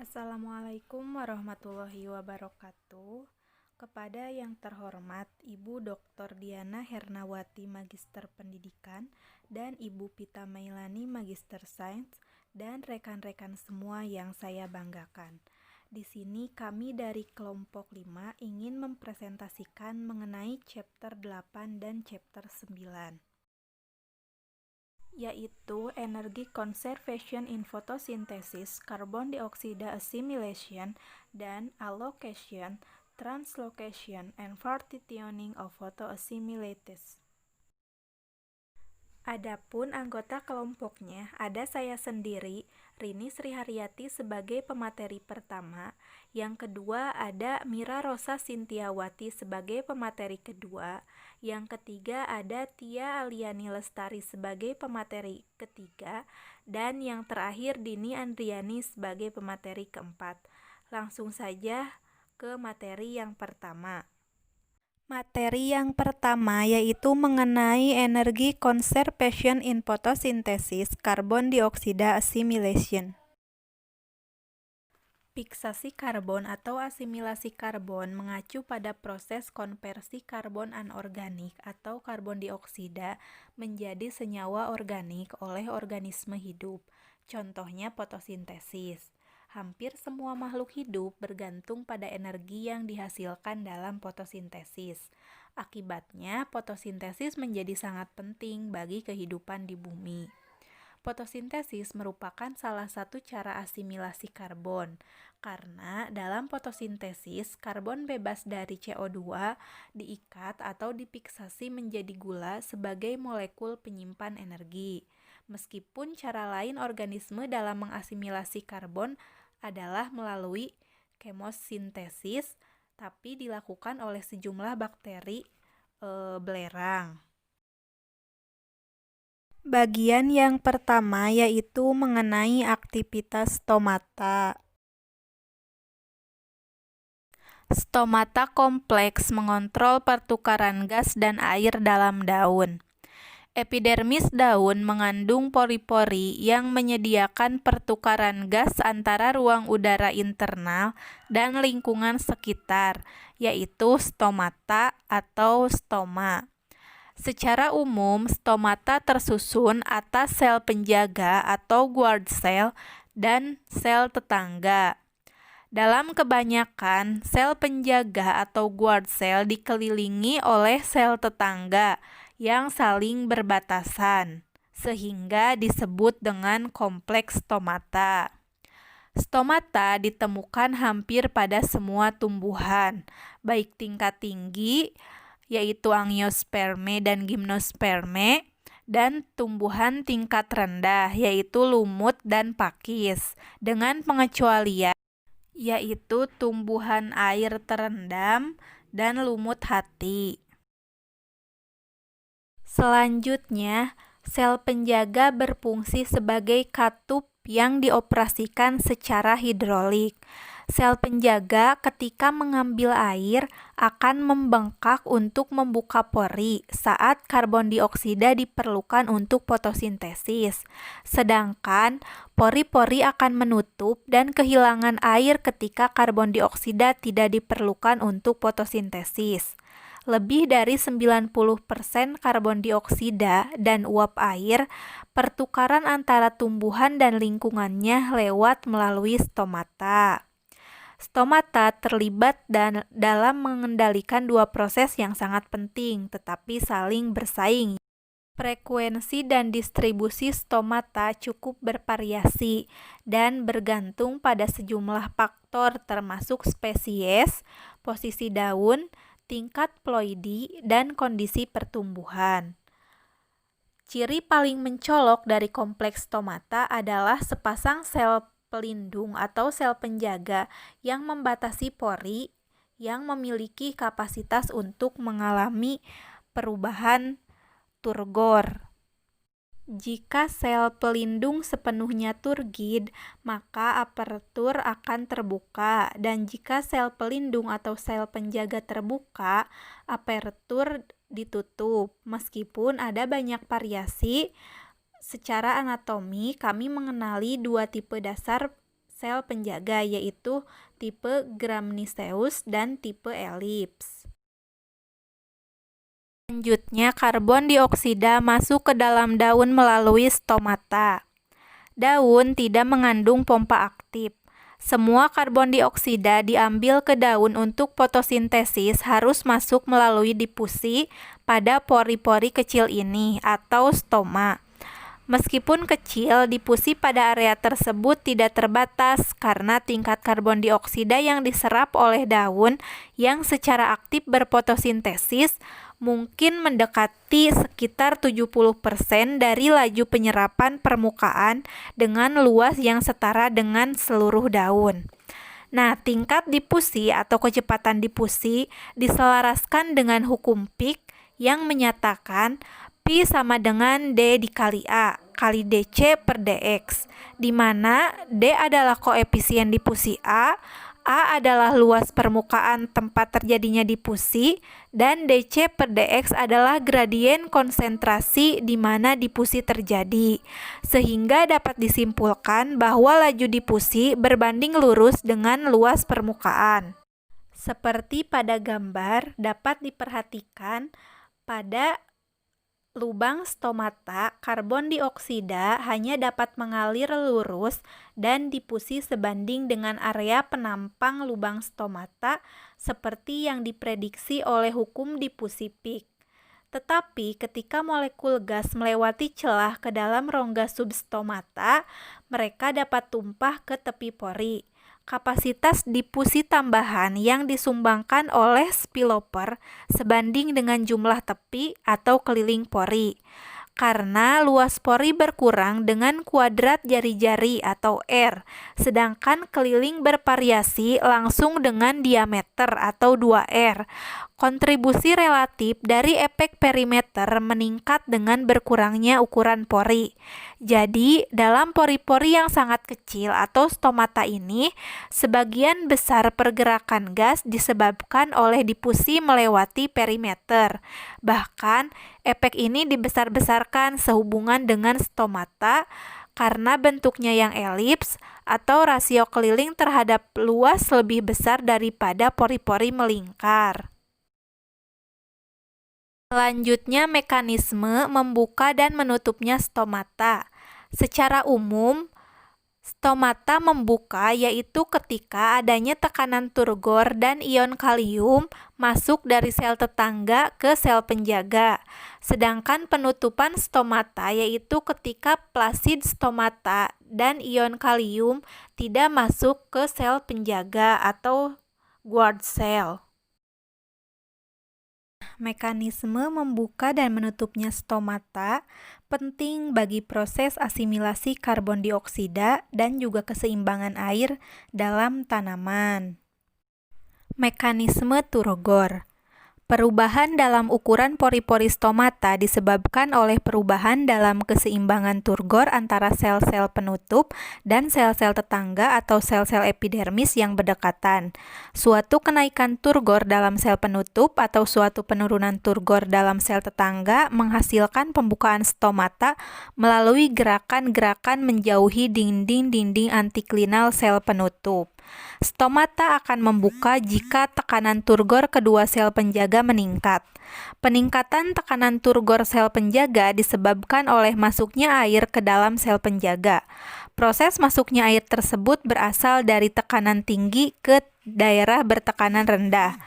Assalamualaikum warahmatullahi wabarakatuh. Kepada yang terhormat Ibu Dr. Diana Hernawati Magister Pendidikan dan Ibu Pita Mailani Magister Sains dan rekan-rekan semua yang saya banggakan. Di sini kami dari kelompok 5 ingin mempresentasikan mengenai chapter 8 dan chapter 9. Yaitu energy conservation in photosynthesis, carbon dioxide assimilation, dan allocation, translocation, and partitioning of photoassimilators. Adapun anggota kelompoknya, ada saya sendiri, Rini Sriharyati sebagai pemateri pertama, yang kedua ada Mira Rosa Sintiawati sebagai pemateri kedua, yang ketiga ada Tia Aliani Lestari sebagai pemateri ketiga, dan yang terakhir Dini Andriani sebagai pemateri keempat. Langsung saja ke materi yang pertama. Materi yang pertama yaitu mengenai energy conservation in photosynthesis, carbon dioxide assimilation. Fiksasi karbon atau asimilasi karbon mengacu pada proses konversi karbon anorganik atau karbon dioksida menjadi senyawa organik oleh organisme hidup. Contohnya fotosintesis. Hampir semua makhluk hidup bergantung pada energi yang dihasilkan dalam fotosintesis. Akibatnya, fotosintesis menjadi sangat penting bagi kehidupan di bumi. Fotosintesis merupakan salah satu cara asimilasi karbon, karena dalam fotosintesis, karbon bebas dari CO2 diikat atau difiksasi menjadi gula sebagai molekul penyimpan energi. Meskipun cara lain organisme dalam mengasimilasi karbon adalah melalui kemosintesis, tapi dilakukan oleh sejumlah bakteri belerang. Bagian yang pertama yaitu mengenai aktivitas stomata. Stomata kompleks mengontrol pertukaran gas dan air dalam daun. Epidermis daun mengandung pori-pori yang menyediakan pertukaran gas antara ruang udara internal dan lingkungan sekitar, yaitu stomata atau stoma. Secara umum, stomata tersusun atas sel penjaga atau guard cell dan sel tetangga. Dalam kebanyakan, sel penjaga atau guard cell dikelilingi oleh sel tetangga yang saling berbatasan, sehingga disebut dengan kompleks stomata. Stomata ditemukan hampir pada semua tumbuhan, baik tingkat tinggi, yaitu Angiospermae dan Gymnospermae, dan tumbuhan tingkat rendah, yaitu lumut dan pakis, dengan pengecualian yaitu tumbuhan air terendam dan lumut hati. Selanjutnya, sel penjaga berfungsi sebagai katup yang dioperasikan secara hidrolik. Sel penjaga ketika mengambil air akan membengkak untuk membuka pori saat karbon dioksida diperlukan untuk fotosintesis. Sedangkan pori-pori akan menutup dan kehilangan air ketika karbon dioksida tidak diperlukan untuk fotosintesis. Lebih dari 90% karbon dioksida dan uap air pertukaran antara tumbuhan dan lingkungannya lewat melalui stomata. Stomata terlibat dalam mengendalikan dua proses yang sangat penting tetapi saling bersaing. Frekuensi dan distribusi stomata cukup bervariasi dan bergantung pada sejumlah faktor termasuk spesies, posisi daun, tingkat ploidi, dan kondisi pertumbuhan. Ciri paling mencolok dari kompleks stomata adalah sepasang sel pelindung atau sel penjaga yang membatasi pori yang memiliki kapasitas untuk mengalami perubahan turgor. Jika sel pelindung sepenuhnya turgid, maka apertur akan terbuka, dan jika sel pelindung atau sel penjaga terbuka, apertur ditutup. Meskipun ada banyak variasi, secara anatomi kami mengenali dua tipe dasar sel penjaga, yaitu tipe Gramineus dan tipe elips. Selanjutnya, karbon dioksida masuk ke dalam daun melalui stomata. Daun tidak mengandung pompa aktif. Semua karbon dioksida diambil ke daun untuk fotosintesis harus masuk melalui difusi pada pori-pori kecil ini atau stoma. Meskipun kecil, difusi pada area tersebut tidak terbatas karena tingkat karbon dioksida yang diserap oleh daun yang secara aktif berfotosintesis mungkin mendekati sekitar 70% dari laju penyerapan permukaan dengan luas yang setara dengan seluruh daun. Nah, tingkat difusi atau kecepatan difusi diselaraskan dengan hukum Fick yang menyatakan Pi sama dengan D dikali A kali dC per dx, di mana D adalah koefisien difusi A adalah luas permukaan tempat terjadinya difusi, dan dC per dx adalah gradien konsentrasi di mana difusi terjadi. Sehingga dapat disimpulkan bahwa laju difusi berbanding lurus dengan luas permukaan. Seperti pada gambar, dapat diperhatikan pada lubang stomata, karbon dioksida hanya dapat mengalir lurus dan difusi sebanding dengan area penampang lubang stomata seperti yang diprediksi oleh hukum difusi Fick. Tetapi ketika molekul gas melewati celah ke dalam rongga substomata, mereka dapat tumpah ke tepi pori. Kapasitas difusi tambahan yang disumbangkan oleh spillover sebanding dengan jumlah tepi atau keliling pori. Karena luas pori berkurang dengan kuadrat jari-jari atau R, sedangkan keliling bervariasi langsung dengan diameter atau 2R. Kontribusi relatif dari efek perimeter meningkat dengan berkurangnya ukuran pori. Jadi, dalam pori-pori yang sangat kecil atau stomata ini, sebagian besar pergerakan gas disebabkan oleh difusi melewati perimeter. Bahkan, efek ini dibesar-besarkan sehubungan dengan stomata karena bentuknya yang elips atau rasio keliling terhadap luas lebih besar daripada pori-pori melingkar. Selanjutnya, mekanisme membuka dan menutupnya stomata. Secara umum, stomata membuka yaitu ketika adanya tekanan turgor dan ion kalium masuk dari sel tetangga ke sel penjaga. Sedangkan penutupan stomata yaitu ketika plasmid stomata dan ion kalium tidak masuk ke sel penjaga atau guard cell. Mekanisme membuka dan menutupnya stomata penting bagi proses asimilasi karbon dioksida dan juga keseimbangan air dalam tanaman. Mekanisme turgor. Perubahan dalam ukuran pori-pori stomata disebabkan oleh perubahan dalam keseimbangan turgor antara sel-sel penutup dan sel-sel tetangga atau sel-sel epidermis yang berdekatan. Suatu kenaikan turgor dalam sel penutup atau suatu penurunan turgor dalam sel tetangga menghasilkan pembukaan stomata melalui gerakan-gerakan menjauhi dinding-dinding antiklinal sel penutup. Stomata akan membuka jika tekanan turgor kedua sel penjaga meningkat. Peningkatan tekanan turgor sel penjaga disebabkan oleh masuknya air ke dalam sel penjaga. Proses masuknya air tersebut berasal dari tekanan tinggi ke daerah bertekanan rendah.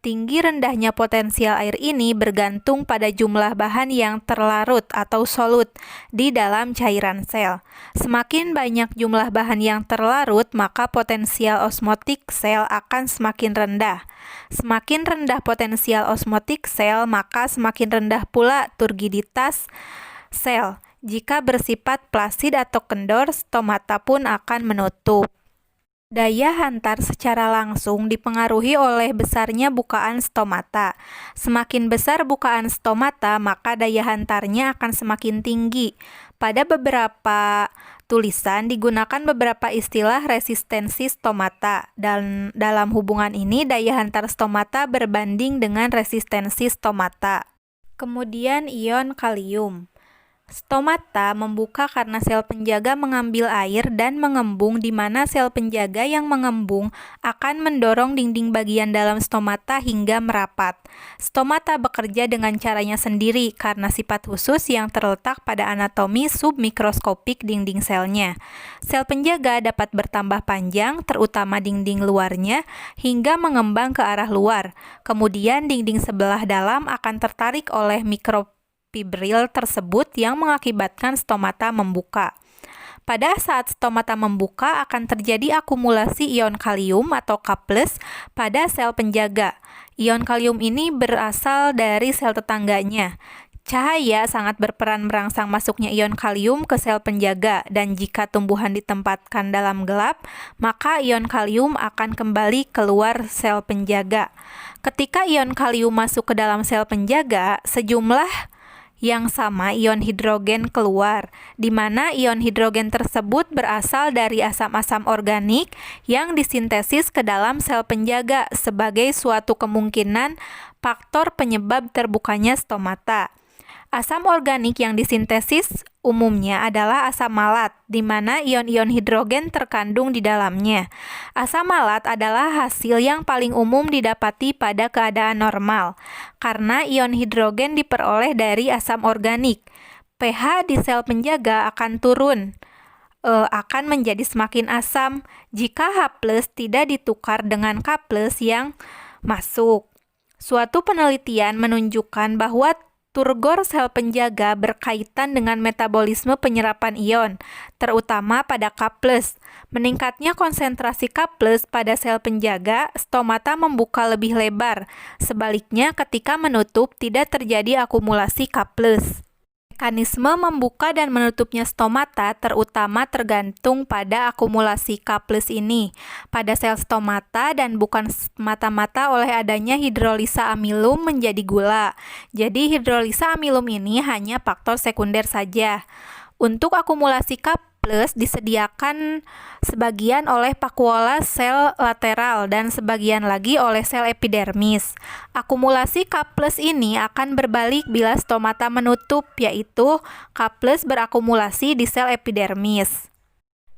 Tinggi rendahnya potensial air ini bergantung pada jumlah bahan yang terlarut atau solut di dalam cairan sel. Semakin banyak jumlah bahan yang terlarut, maka potensial osmotik sel akan semakin rendah. Semakin rendah potensial osmotik sel, maka semakin rendah pula turgiditas sel. Jika bersifat plasid atau kendor, stomata pun akan menutup. Daya hantar secara langsung dipengaruhi oleh besarnya bukaan stomata. Semakin besar bukaan stomata, maka daya hantarnya akan semakin tinggi. Pada beberapa tulisan digunakan beberapa istilah resistensi stomata. Dan dalam hubungan ini, daya hantar stomata berbanding dengan resistensi stomata. Kemudian ion kalium. Stomata membuka karena sel penjaga mengambil air dan mengembung, di mana sel penjaga yang mengembung akan mendorong dinding bagian dalam stomata hingga merapat. Stomata bekerja dengan caranya sendiri karena sifat khusus yang terletak pada anatomi submikroskopik dinding selnya. Sel penjaga dapat bertambah panjang, terutama dinding luarnya, hingga mengembang ke arah luar. Kemudian dinding sebelah dalam akan tertarik oleh mikrofibril tersebut yang mengakibatkan stomata membuka. Pada saat stomata membuka akan terjadi akumulasi ion kalium atau K+ pada sel penjaga. Ion kalium ini berasal dari sel tetangganya. Cahaya sangat berperan merangsang masuknya ion kalium ke sel penjaga, dan jika tumbuhan ditempatkan dalam gelap, maka ion kalium akan kembali keluar sel penjaga. Ketika ion kalium masuk ke dalam sel penjaga, sejumlah yang sama ion hidrogen keluar, di mana ion hidrogen tersebut berasal dari asam-asam organik yang disintesis ke dalam sel penjaga sebagai suatu kemungkinan faktor penyebab terbukanya stomata. Asam organik yang disintesis umumnya adalah asam malat, di mana ion-ion hidrogen terkandung di dalamnya. Asam malat adalah hasil yang paling umum didapati pada keadaan normal, karena ion hidrogen diperoleh dari asam organik. pH di sel penjaga akan turun, akan menjadi semakin asam jika H+ tidak ditukar dengan K+ yang masuk. Suatu penelitian menunjukkan bahwa turgor sel penjaga berkaitan dengan metabolisme penyerapan ion, terutama pada K+. Meningkatnya konsentrasi K+ pada sel penjaga, stomata membuka lebih lebar. Sebaliknya, ketika menutup, tidak terjadi akumulasi K+. Mekanisme membuka dan menutupnya stomata terutama tergantung pada akumulasi K+ ini pada sel stomata, dan bukan semata-mata oleh adanya hidrolisa amilum menjadi gula. Jadi hidrolisa amilum ini hanya faktor sekunder saja. Untuk akumulasi K+ disediakan sebagian oleh vakuola sel lateral dan sebagian lagi oleh sel epidermis. Akumulasi K+ ini akan berbalik bila stomata menutup, yaitu K+ berakumulasi di sel epidermis.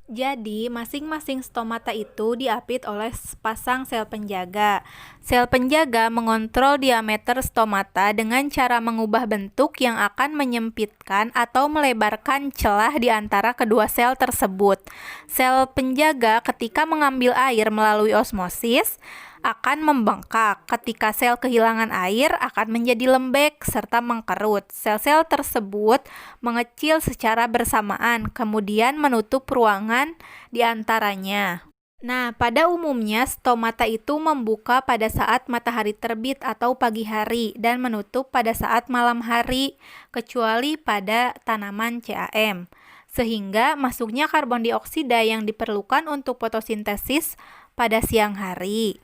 Jadi, masing-masing stomata itu diapit oleh sepasang sel penjaga. Sel penjaga mengontrol diameter stomata dengan cara mengubah bentuk yang akan menyempitkan atau melebarkan celah di antara kedua sel tersebut. Sel penjaga ketika mengambil air melalui osmosis akan membengkak. Ketika sel kehilangan air akan menjadi lembek serta mengkerut. Sel-sel tersebut mengecil secara bersamaan, kemudian menutup ruangan di antaranya. Nah, pada umumnya stomata itu membuka pada saat matahari terbit atau pagi hari dan menutup pada saat malam hari, kecuali pada tanaman CAM. Sehingga masuknya karbon dioksida yang diperlukan untuk fotosintesis pada siang hari.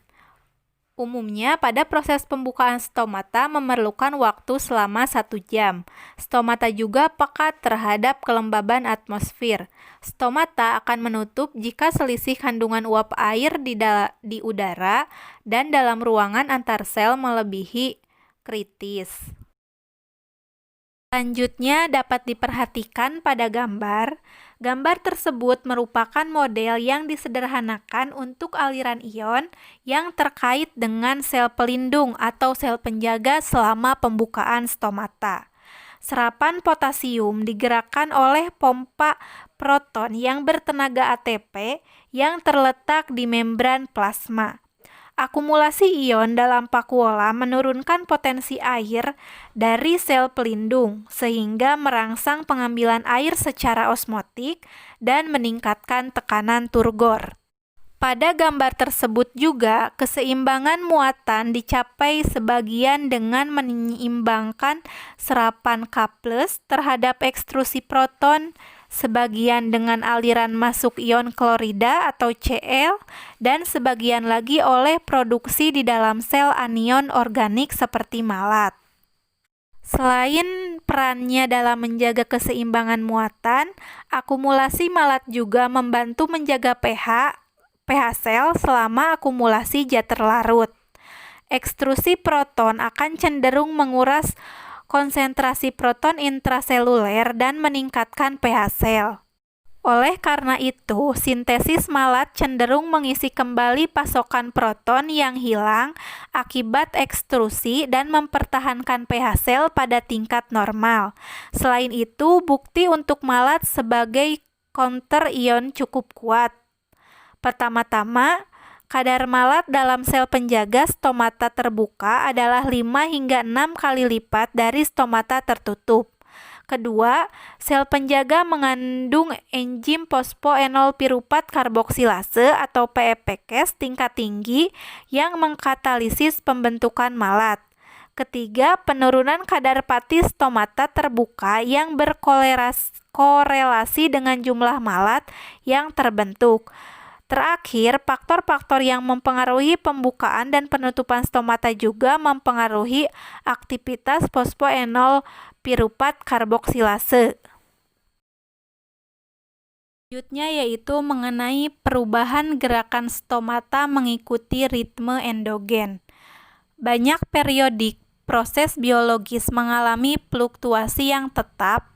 Umumnya, pada proses pembukaan stomata memerlukan waktu selama 1 jam. Stomata juga peka terhadap kelembaban atmosfer. Stomata akan menutup jika selisih kandungan uap air di udara dan dalam ruangan antar sel melebihi kritis. Selanjutnya dapat diperhatikan pada gambar. Gambar tersebut merupakan model yang disederhanakan untuk aliran ion yang terkait dengan sel pelindung atau sel penjaga selama pembukaan stomata. Serapan potasium digerakkan oleh pompa proton yang bertenaga ATP yang terletak di membran plasma. Akumulasi ion dalam vakuola menurunkan potensi air dari sel pelindung, sehingga merangsang pengambilan air secara osmotik dan meningkatkan tekanan turgor. Pada gambar tersebut juga, keseimbangan muatan dicapai sebagian dengan menyeimbangkan serapan K+ terhadap ekstrusi proton, sebagian dengan aliran masuk ion klorida atau Cl, dan sebagian lagi oleh produksi di dalam sel anion organik seperti malat. Selain perannya dalam menjaga keseimbangan muatan, akumulasi malat juga membantu menjaga pH sel selama akumulasi zat terlarut. Ekstrusi proton akan cenderung menguras konsentrasi proton intraseluler dan meningkatkan pH sel. Oleh karena itu, sintesis malat cenderung mengisi kembali pasokan proton yang hilang akibat ekstrusi dan mempertahankan pH sel pada tingkat normal. Selain itu, bukti untuk malat sebagai counter ion cukup kuat. Pertama-tama, kadar malat dalam sel penjaga stomata terbuka adalah 5 hingga 6 kali lipat dari stomata tertutup. Kedua, sel penjaga mengandung enzim fosfoenol piruvat karboksilase atau PEPKase tingkat tinggi yang mengkatalisis pembentukan malat. Ketiga, penurunan kadar pati stomata terbuka yang berkorelasi dengan jumlah malat yang terbentuk. Terakhir, faktor-faktor yang mempengaruhi pembukaan dan penutupan stomata juga mempengaruhi aktivitas fosfoenol piruvat karboksilase. Selanjutnya yaitu mengenai perubahan gerakan stomata mengikuti ritme endogen. Banyak periodik proses biologis mengalami fluktuasi yang tetap,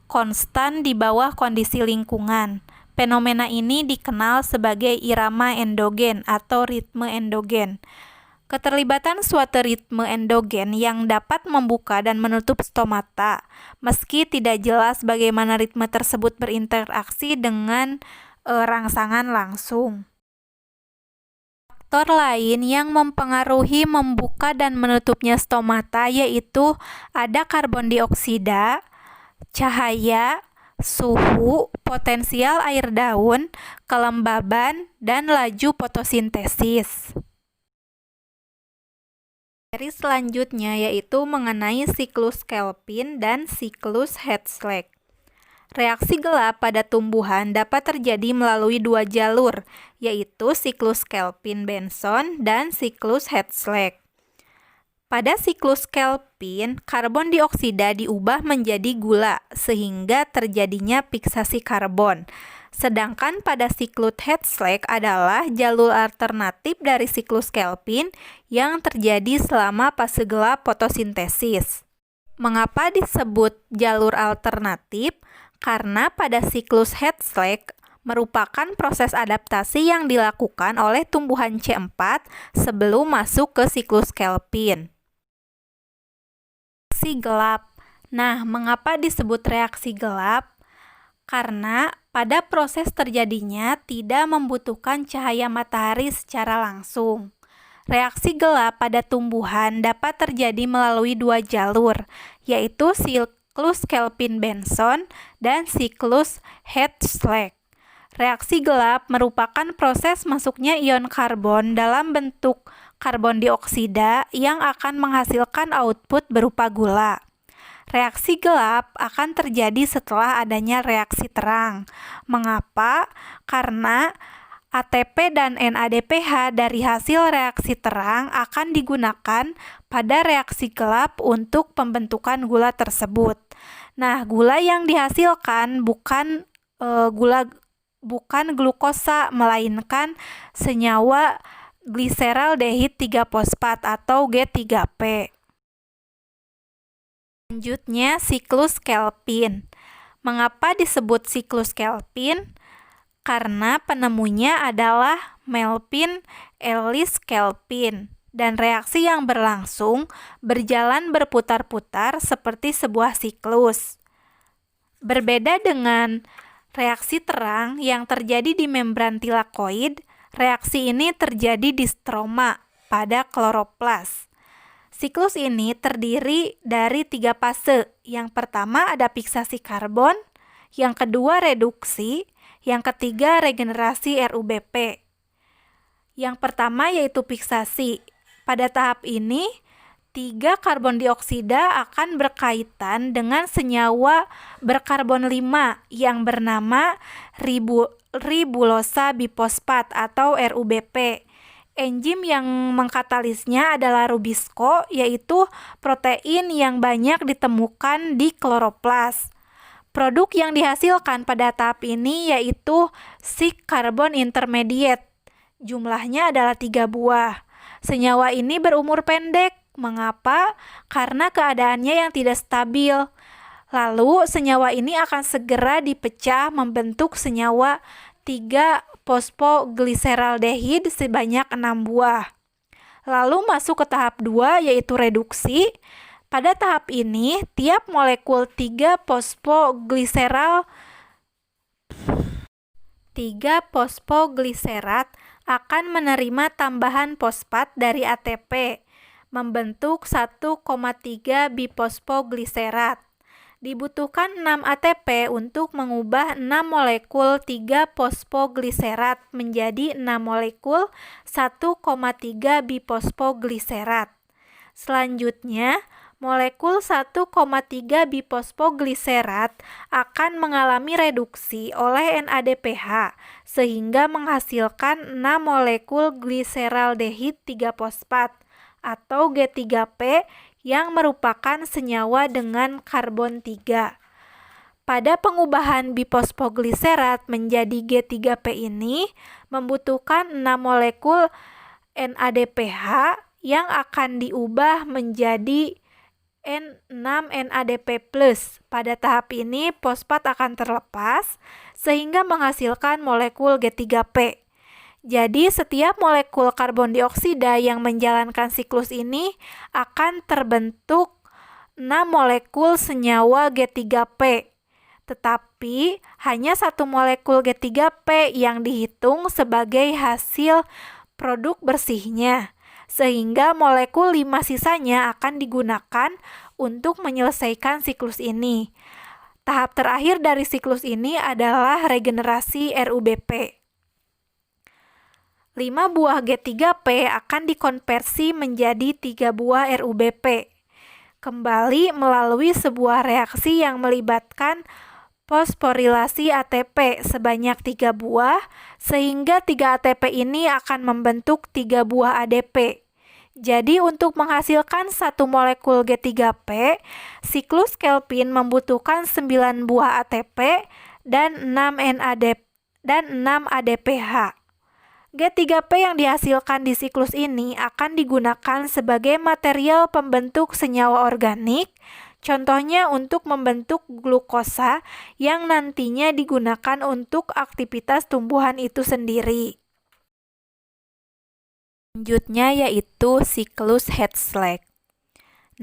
konstan di bawah kondisi lingkungan. Fenomena ini dikenal sebagai irama endogen atau ritme endogen. Keterlibatan suatu ritme endogen yang dapat membuka dan menutup stomata, meski tidak jelas bagaimana ritme tersebut berinteraksi dengan rangsangan langsung. Faktor lain yang mempengaruhi membuka dan menutupnya stomata yaitu ada karbon dioksida, cahaya, suhu, potensial air daun, kelembaban, dan laju fotosintesis. Seri selanjutnya yaitu mengenai siklus Kelvin dan siklus Hertzsprung. Reaksi gelap pada tumbuhan dapat terjadi melalui dua jalur, yaitu siklus Kelvin-Benson dan siklus Hertzsprung. Pada siklus Kelvin, karbon dioksida diubah menjadi gula sehingga terjadinya fiksasi karbon. Sedangkan pada siklus Hertzsprung adalah jalur alternatif dari siklus Kelvin yang terjadi selama fase gelap fotosintesis. Mengapa disebut jalur alternatif? Karena pada siklus Hertzsprung merupakan proses adaptasi yang dilakukan oleh tumbuhan C4 sebelum masuk ke siklus Kelvin. Reaksi gelap. Nah, mengapa disebut reaksi gelap? Karena pada proses terjadinya tidak membutuhkan cahaya matahari secara langsung. Reaksi gelap pada tumbuhan dapat terjadi melalui dua jalur, yaitu siklus Kelvin-Benson dan siklus Hertzsprung. Reaksi gelap merupakan proses masuknya ion karbon dalam bentuk karbon dioksida yang akan menghasilkan output berupa gula. Reaksi gelap akan terjadi setelah adanya reaksi terang. Mengapa? Karena ATP dan NADPH dari hasil reaksi terang akan digunakan pada reaksi gelap untuk pembentukan gula tersebut. Nah, gula yang dihasilkan bukan glukosa, melainkan senyawa gliseraldehid 3-fosfat atau G3P. Selanjutnya, siklus Kelvin. Mengapa disebut siklus Kelvin? Karena penemunya adalah Melvin Ellis Kelvin, dan reaksi yang berlangsung berjalan berputar-putar seperti sebuah siklus. Berbeda dengan reaksi terang yang terjadi di membran tilakoid, reaksi ini terjadi di stroma pada kloroplas. Siklus ini terdiri dari 3 fase. Yang pertama ada fiksasi karbon, yang kedua reduksi, yang ketiga regenerasi RUBP. Yang pertama yaitu fiksasi. Pada tahap ini, 3 karbon dioksida akan berkaitan dengan senyawa berkarbon 5 yang bernama ribulosa bifosfat atau RUBP. Enzim yang mengkatalisnya adalah rubisco, yaitu protein yang banyak ditemukan di kloroplas. Produk yang dihasilkan pada tahap ini yaitu sik karbon intermediate. Jumlahnya adalah 3 buah. Senyawa ini berumur pendek Mengapa? Karena keadaannya yang tidak stabil. Lalu senyawa ini akan segera dipecah membentuk senyawa 3-fosfoglyceraldehid sebanyak 6 buah. Lalu masuk ke tahap 2 yaitu reduksi. Pada tahap ini, tiap molekul 3-fosfoglycerat akan menerima tambahan fosfat dari ATP, membentuk 1,3 bifosfoglycerat. Dibutuhkan 6 ATP untuk mengubah 6 molekul 3-fosfoglycerat menjadi 6 molekul 1,3 bifosfoglycerat. Selanjutnya, molekul 1,3 bifosfoglycerat akan mengalami reduksi oleh NADPH sehingga menghasilkan 6 molekul gliseraldehid 3-fosfat atau G3P yang merupakan senyawa dengan karbon 3. Pada pengubahan bifosfoglycerat menjadi G3P ini membutuhkan 6 molekul NADPH yang akan diubah menjadi N6-NADP+. Pada tahap ini fosfat akan terlepas sehingga menghasilkan molekul G3P. Jadi setiap molekul karbon dioksida yang menjalankan siklus ini akan terbentuk 6 molekul senyawa G3P. Tetapi hanya 1 molekul G3P yang dihitung sebagai hasil produk bersihnya, sehingga molekul 5 sisanya akan digunakan untuk menyelesaikan siklus ini. Tahap terakhir dari siklus ini adalah regenerasi RUBP. 5 buah G3P akan dikonversi menjadi 3 buah RUBP. Kembali melalui sebuah reaksi yang melibatkan fosforilasi ATP sebanyak 3 buah, sehingga 3 ATP ini akan membentuk 3 buah ADP. Jadi untuk menghasilkan 1 molekul G3P, siklus Kelvin membutuhkan 9 buah ATP dan 6 ADPH. G3P yang dihasilkan di siklus ini akan digunakan sebagai material pembentuk senyawa organik, contohnya untuk membentuk glukosa yang nantinya digunakan untuk aktivitas tumbuhan itu sendiri. Selanjutnya yaitu siklus Hertzsprung.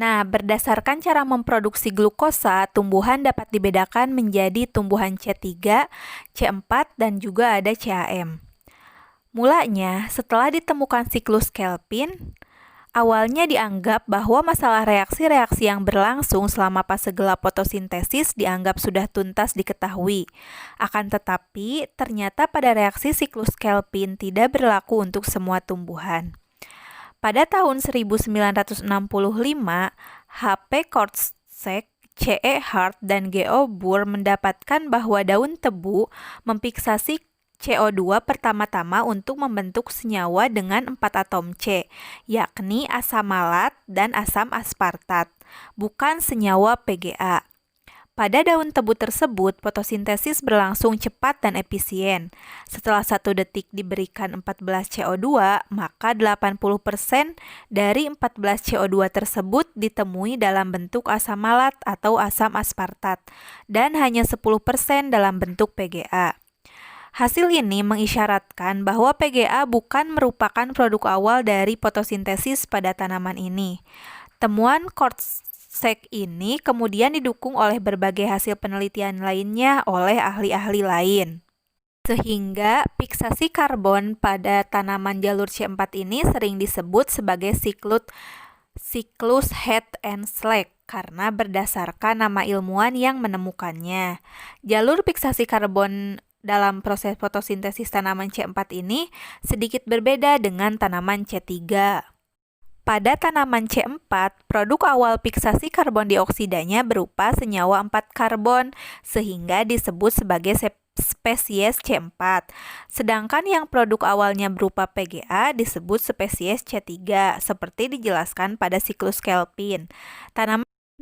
Nah, berdasarkan cara memproduksi glukosa, tumbuhan dapat dibedakan menjadi tumbuhan C3, C4, dan juga ada CAM. Mulanya, setelah ditemukan siklus Kelvin, awalnya dianggap bahwa masalah reaksi-reaksi yang berlangsung selama fase gelap fotosintesis dianggap sudah tuntas diketahui. Akan tetapi, ternyata pada reaksi siklus Kelvin tidak berlaku untuk semua tumbuhan. Pada tahun 1965, H.P. Kortschek, C.E. Hart, dan G.O. Burr mendapatkan bahwa daun tebu memfiksasi CO2 pertama-tama untuk membentuk senyawa dengan 4 atom C, yakni asam malat dan asam aspartat, bukan senyawa PGA. Pada daun tebu tersebut, fotosintesis berlangsung cepat dan efisien. Setelah 1 detik diberikan 14 CO2, maka 80% dari 14 CO2 tersebut ditemui dalam bentuk asam malat atau asam aspartat, dan hanya 10% dalam bentuk PGA. Hasil ini mengisyaratkan bahwa PGA bukan merupakan produk awal dari fotosintesis pada tanaman ini. Temuan Kortschek ini kemudian didukung oleh berbagai hasil penelitian lainnya oleh ahli-ahli lain. Sehingga fiksasi karbon pada tanaman jalur C4 ini sering disebut sebagai siklus Hertzsprung karena berdasarkan nama ilmuwan yang menemukannya. Jalur fiksasi karbon dalam proses fotosintesis tanaman C4 ini sedikit berbeda dengan tanaman C3. Pada tanaman C4, produk awal fiksasi karbon dioksidanya berupa senyawa 4 karbon, sehingga disebut sebagai spesies C4. Sedangkan yang produk awalnya berupa PGA disebut spesies C3, seperti dijelaskan pada siklus Kelvin.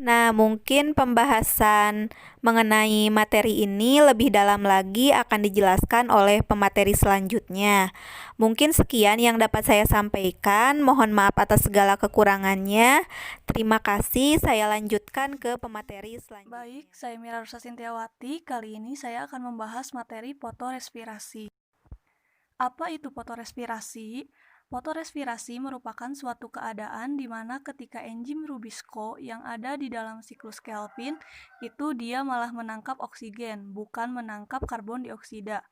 Nah, mungkin pembahasan mengenai materi ini lebih dalam lagi akan dijelaskan oleh pemateri selanjutnya. Mungkin sekian yang dapat saya sampaikan. Mohon maaf atas segala kekurangannya. Terima kasih. Saya lanjutkan ke pemateri selanjutnya. Baik, saya Mira Rosa Sintiawati. Kali ini saya akan membahas materi fotorespirasi. Apa itu fotorespirasi? Fotorespirasi merupakan suatu keadaan di mana ketika enzim Rubisco yang ada di dalam siklus Kelvin itu dia malah menangkap oksigen, bukan menangkap karbon dioksida.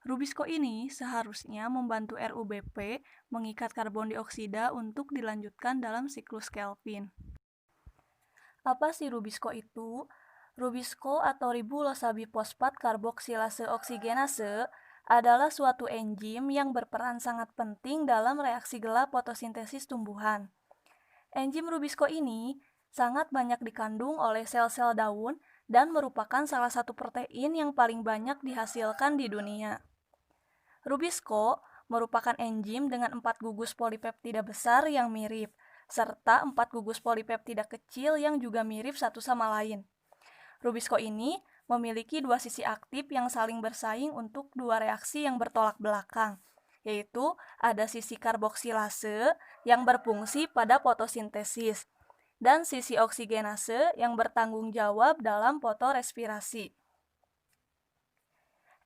Rubisco ini seharusnya membantu RUBP mengikat karbon dioksida untuk dilanjutkan dalam siklus Kelvin. Apa sih Rubisco itu? Rubisco atau ribulosabifosfat karboksilase oksigenase adalah suatu enzim yang berperan sangat penting dalam reaksi gelap fotosintesis tumbuhan. Enzim Rubisco ini sangat banyak dikandung oleh sel-sel daun dan merupakan salah satu protein yang paling banyak dihasilkan di dunia. Rubisco merupakan enzim dengan 4 gugus polipeptida besar yang mirip, serta 4 gugus polipeptida kecil yang juga mirip satu sama lain. Rubisco ini memiliki dua sisi aktif yang saling bersaing untuk dua reaksi yang bertolak belakang, yaitu ada sisi karboksilase yang berfungsi pada fotosintesis dan sisi oksigenase yang bertanggung jawab dalam fotorespirasi.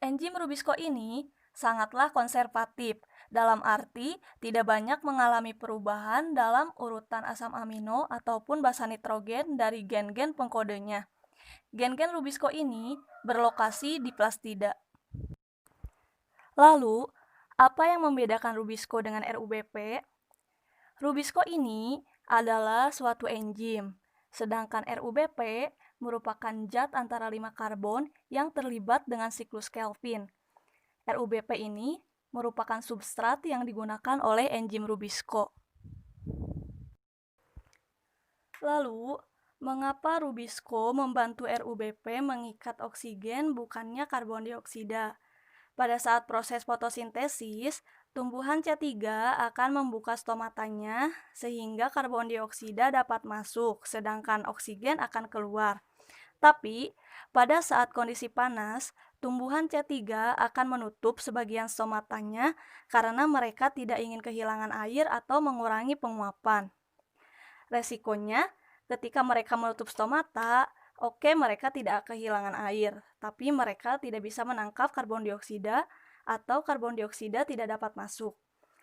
Enzim Rubisco ini sangatlah konservatif, dalam arti tidak banyak mengalami perubahan dalam urutan asam amino ataupun basa nitrogen dari gen-gen pengkodenya. Gen-gen Rubisco ini berlokasi di plastida. Lalu, apa yang membedakan Rubisco dengan RUBP? Rubisco ini adalah suatu enzim, sedangkan RUBP merupakan zat antara 5 karbon yang terlibat dengan siklus Kelvin. RUBP ini merupakan substrat yang digunakan oleh enzim Rubisco. Lalu, mengapa Rubisco membantu RUBP mengikat oksigen bukannya karbon dioksida? Pada saat proses fotosintesis, tumbuhan C3 akan membuka stomatanya sehingga karbon dioksida dapat masuk, sedangkan oksigen akan keluar. Tapi, pada saat kondisi panas, tumbuhan C3 akan menutup sebagian stomatanya karena mereka tidak ingin kehilangan air atau mengurangi penguapan. Resikonya, ketika mereka menutup stomata, mereka tidak kehilangan air, tapi mereka tidak bisa menangkap karbon dioksida atau karbon dioksida tidak dapat masuk.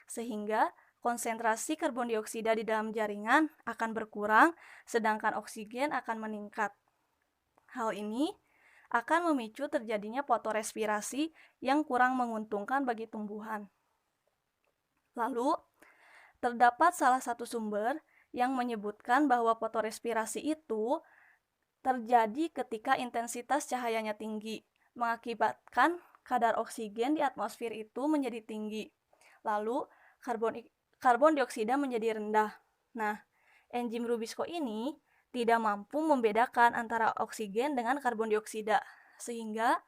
Sehingga konsentrasi karbon dioksida di dalam jaringan akan berkurang, sedangkan oksigen akan meningkat. Hal ini akan memicu terjadinya fotorespirasi yang kurang menguntungkan bagi tumbuhan. Lalu, terdapat salah satu sumber yang menyebutkan bahwa fotorespirasi itu terjadi ketika intensitas cahayanya tinggi, mengakibatkan kadar oksigen di atmosfer itu menjadi tinggi. Lalu, karbon dioksida menjadi rendah. Nah, enzim Rubisco ini tidak mampu membedakan antara oksigen dengan karbon dioksida, sehingga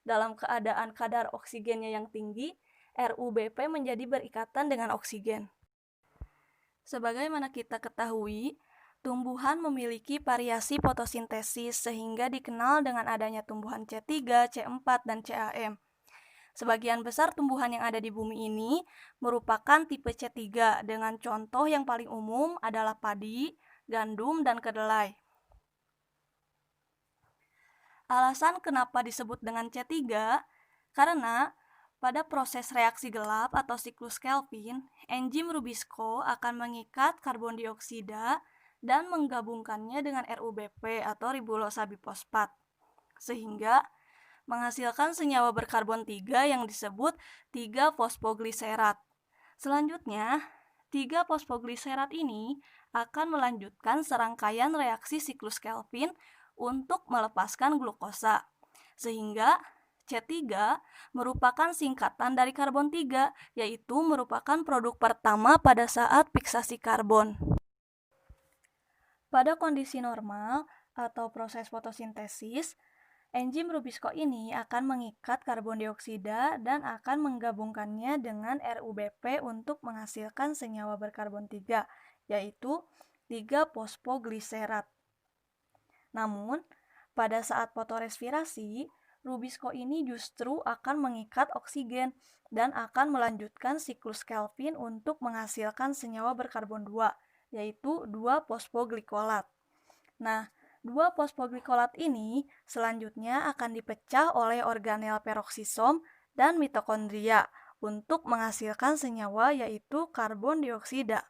dalam keadaan kadar oksigennya yang tinggi, RUBP menjadi berikatan dengan oksigen. Sebagaimana kita ketahui, tumbuhan memiliki variasi fotosintesis sehingga dikenal dengan adanya tumbuhan C3, C4, dan CAM. Sebagian besar tumbuhan yang ada di bumi ini merupakan tipe C3 dengan contoh yang paling umum adalah padi, gandum, dan kedelai. Alasan kenapa disebut dengan C3? Karena pada proses reaksi gelap atau siklus Kelvin, enzim Rubisco akan mengikat karbon dioksida dan menggabungkannya dengan RUBP atau ribulosabifosfat, sehingga menghasilkan senyawa berkarbon 3 yang disebut 3-fosfogliserat. Selanjutnya, 3-fosfogliserat ini akan melanjutkan serangkaian reaksi siklus Kelvin untuk melepaskan glukosa, sehingga C3 merupakan singkatan dari karbon 3, yaitu merupakan produk pertama pada saat fiksasi karbon. Pada kondisi normal atau proses fotosintesis, enzim Rubisco ini akan mengikat karbon dioksida dan akan menggabungkannya dengan RUBP untuk menghasilkan senyawa berkarbon 3, yaitu 3-fosfogliserat. Namun, pada saat fotorespirasi, Rubisco ini justru akan mengikat oksigen dan akan melanjutkan siklus Kelvin untuk menghasilkan senyawa berkarbon 2, yaitu 2-fosfoglikolat. Nah, 2-fosfoglikolat ini selanjutnya akan dipecah oleh organel peroksisom dan mitokondria untuk menghasilkan senyawa yaitu karbon dioksida.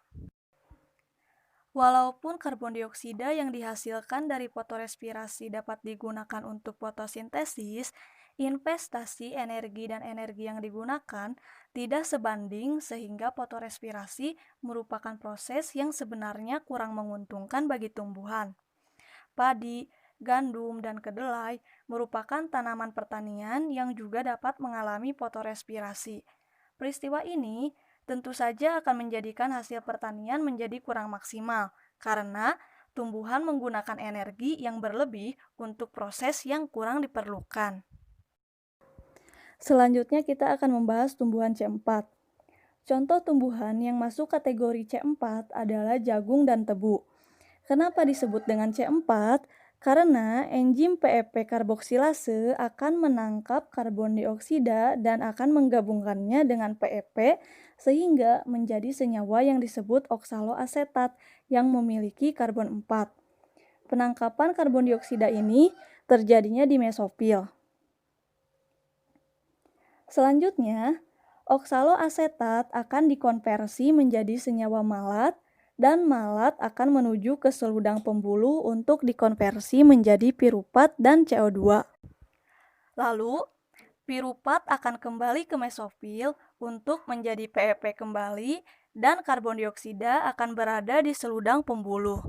Walaupun karbon dioksida yang dihasilkan dari fotorespirasi dapat digunakan untuk fotosintesis, investasi energi dan energi yang digunakan tidak sebanding sehingga fotorespirasi merupakan proses yang sebenarnya kurang menguntungkan bagi tumbuhan. Padi, gandum, dan kedelai merupakan tanaman pertanian yang juga dapat mengalami fotorespirasi. Peristiwa ini tentu saja akan menjadikan hasil pertanian menjadi kurang maksimal karena tumbuhan menggunakan energi yang berlebih untuk proses yang kurang diperlukan. Selanjutnya kita akan membahas tumbuhan C4. Contoh tumbuhan yang masuk kategori C4 adalah jagung dan tebu. Kenapa disebut dengan C4? Karena enzim PEP karboksilase akan menangkap karbon dioksida dan akan menggabungkannya dengan PEP sehingga menjadi senyawa yang disebut oksaloasetat yang memiliki karbon 4. Penangkapan karbon dioksida ini terjadinya di mesofil. Selanjutnya, oksaloasetat akan dikonversi menjadi senyawa malat dan malat akan menuju ke seludang pembuluh untuk dikonversi menjadi piruvat dan CO2. Lalu, piruvat akan kembali ke mesofil untuk menjadi PEP kembali dan karbon dioksida akan berada di seludang pembuluh.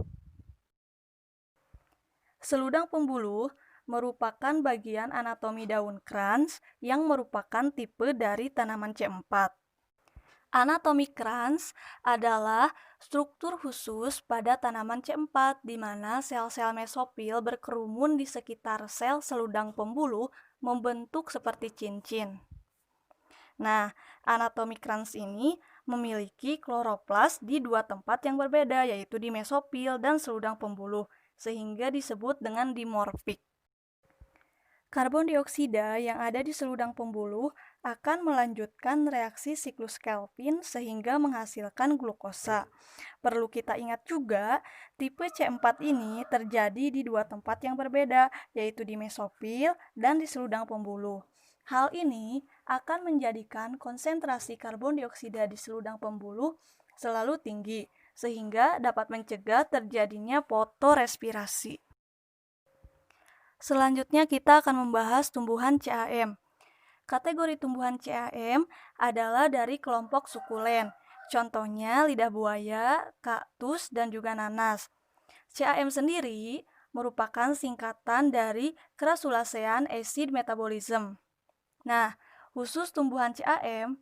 Seludang pembuluh merupakan bagian anatomi daun krans yang merupakan tipe dari tanaman C4. Anatomi krans adalah struktur khusus pada tanaman C4 di mana sel-sel mesofil berkerumun di sekitar sel seludang pembuluh membentuk seperti cincin. Nah, anatomi krans ini memiliki kloroplas di dua tempat yang berbeda yaitu di mesofil dan seludang pembuluh sehingga disebut dengan dimorfik. Karbon dioksida yang ada di seludang pembuluh akan melanjutkan reaksi siklus Kelvin sehingga menghasilkan glukosa. Perlu kita ingat juga, tipe C4 ini terjadi di dua tempat yang berbeda, yaitu di mesofil dan di seludang pembuluh. Hal ini akan menjadikan konsentrasi karbon dioksida di seludang pembuluh selalu tinggi, sehingga dapat mencegah terjadinya fotorespirasi. Selanjutnya kita akan membahas tumbuhan CAM. Kategori tumbuhan CAM adalah dari kelompok sukulen. Contohnya lidah buaya, kaktus, dan juga nanas. CAM sendiri merupakan singkatan dari Crassulacean Acid Metabolism. Nah, khusus tumbuhan CAM,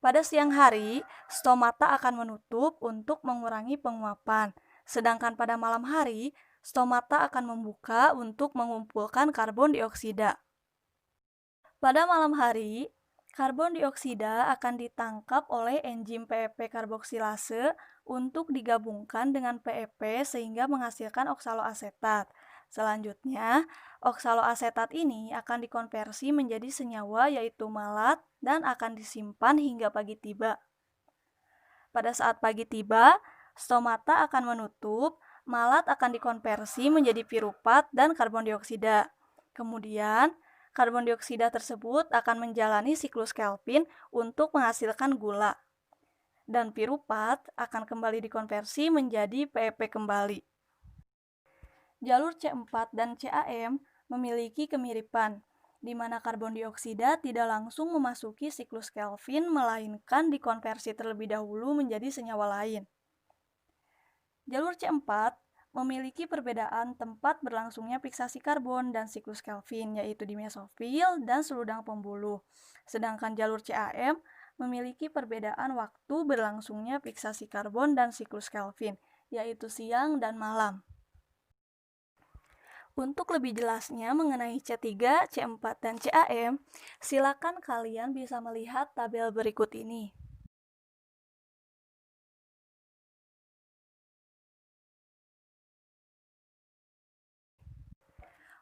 pada siang hari, stomata akan menutup untuk mengurangi penguapan. Sedangkan pada malam hari, stomata akan membuka untuk mengumpulkan karbon dioksida. Pada malam hari, karbon dioksida akan ditangkap oleh enzim PEP karboksilase untuk digabungkan dengan PEP sehingga menghasilkan oksaloasetat. Selanjutnya, oksaloasetat ini akan dikonversi menjadi senyawa yaitu malat dan akan disimpan hingga pagi tiba. Pada saat pagi tiba, stomata akan menutup, malat akan dikonversi menjadi piruvat dan karbon dioksida. Kemudian, karbon dioksida tersebut akan menjalani siklus Kelvin untuk menghasilkan gula. Dan piruvat akan kembali dikonversi menjadi PEP kembali. Jalur C4 dan CAM memiliki kemiripan, di mana karbon dioksida tidak langsung memasuki siklus Kelvin melainkan dikonversi terlebih dahulu menjadi senyawa lain. Jalur C4 memiliki perbedaan tempat berlangsungnya fiksasi karbon dan siklus Kelvin, yaitu di mesofil dan seludang pembuluh. Sedangkan jalur CAM memiliki perbedaan waktu berlangsungnya fiksasi karbon dan siklus Kelvin, yaitu siang dan malam. Untuk lebih jelasnya mengenai C3, C4, dan CAM, silakan kalian bisa melihat tabel berikut ini.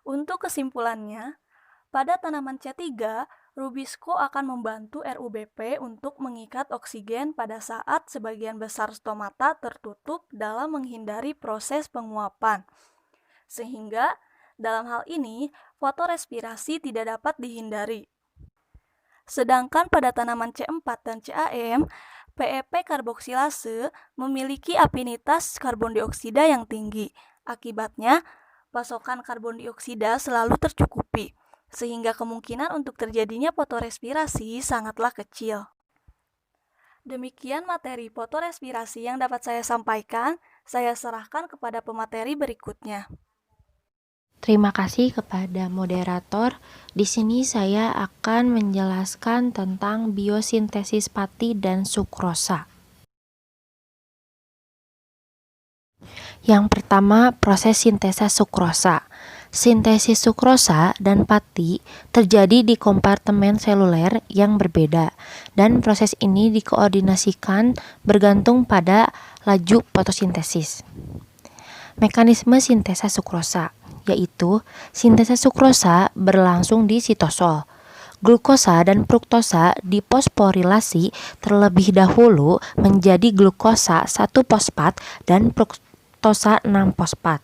Untuk kesimpulannya, pada tanaman C3, Rubisco akan membantu RUBP untuk mengikat oksigen pada saat sebagian besar stomata tertutup dalam menghindari proses penguapan. Sehingga, dalam hal ini, fotorespirasi tidak dapat dihindari. Sedangkan pada tanaman C4 dan CAM, PEP karboksilase memiliki afinitas karbon dioksida yang tinggi. Akibatnya, pasokan karbon dioksida selalu tercukupi, sehingga kemungkinan untuk terjadinya fotorespirasi sangatlah kecil. Demikian materi fotorespirasi yang dapat saya sampaikan. Saya serahkan kepada pemateri berikutnya. Terima kasih kepada moderator. Di sini saya akan menjelaskan tentang biosintesis pati dan sukrosa. Yang pertama, proses sintesa sukrosa. Sintesis sukrosa dan pati terjadi di kompartemen seluler yang berbeda, dan proses ini dikoordinasikan bergantung pada laju fotosintesis. Mekanisme sintesa sukrosa, yaitu sintesa sukrosa berlangsung di sitosol. Glukosa dan fruktosa diposforilasi terlebih dahulu menjadi glukosa 1-fosfat dan fruktosa 6-fosfat.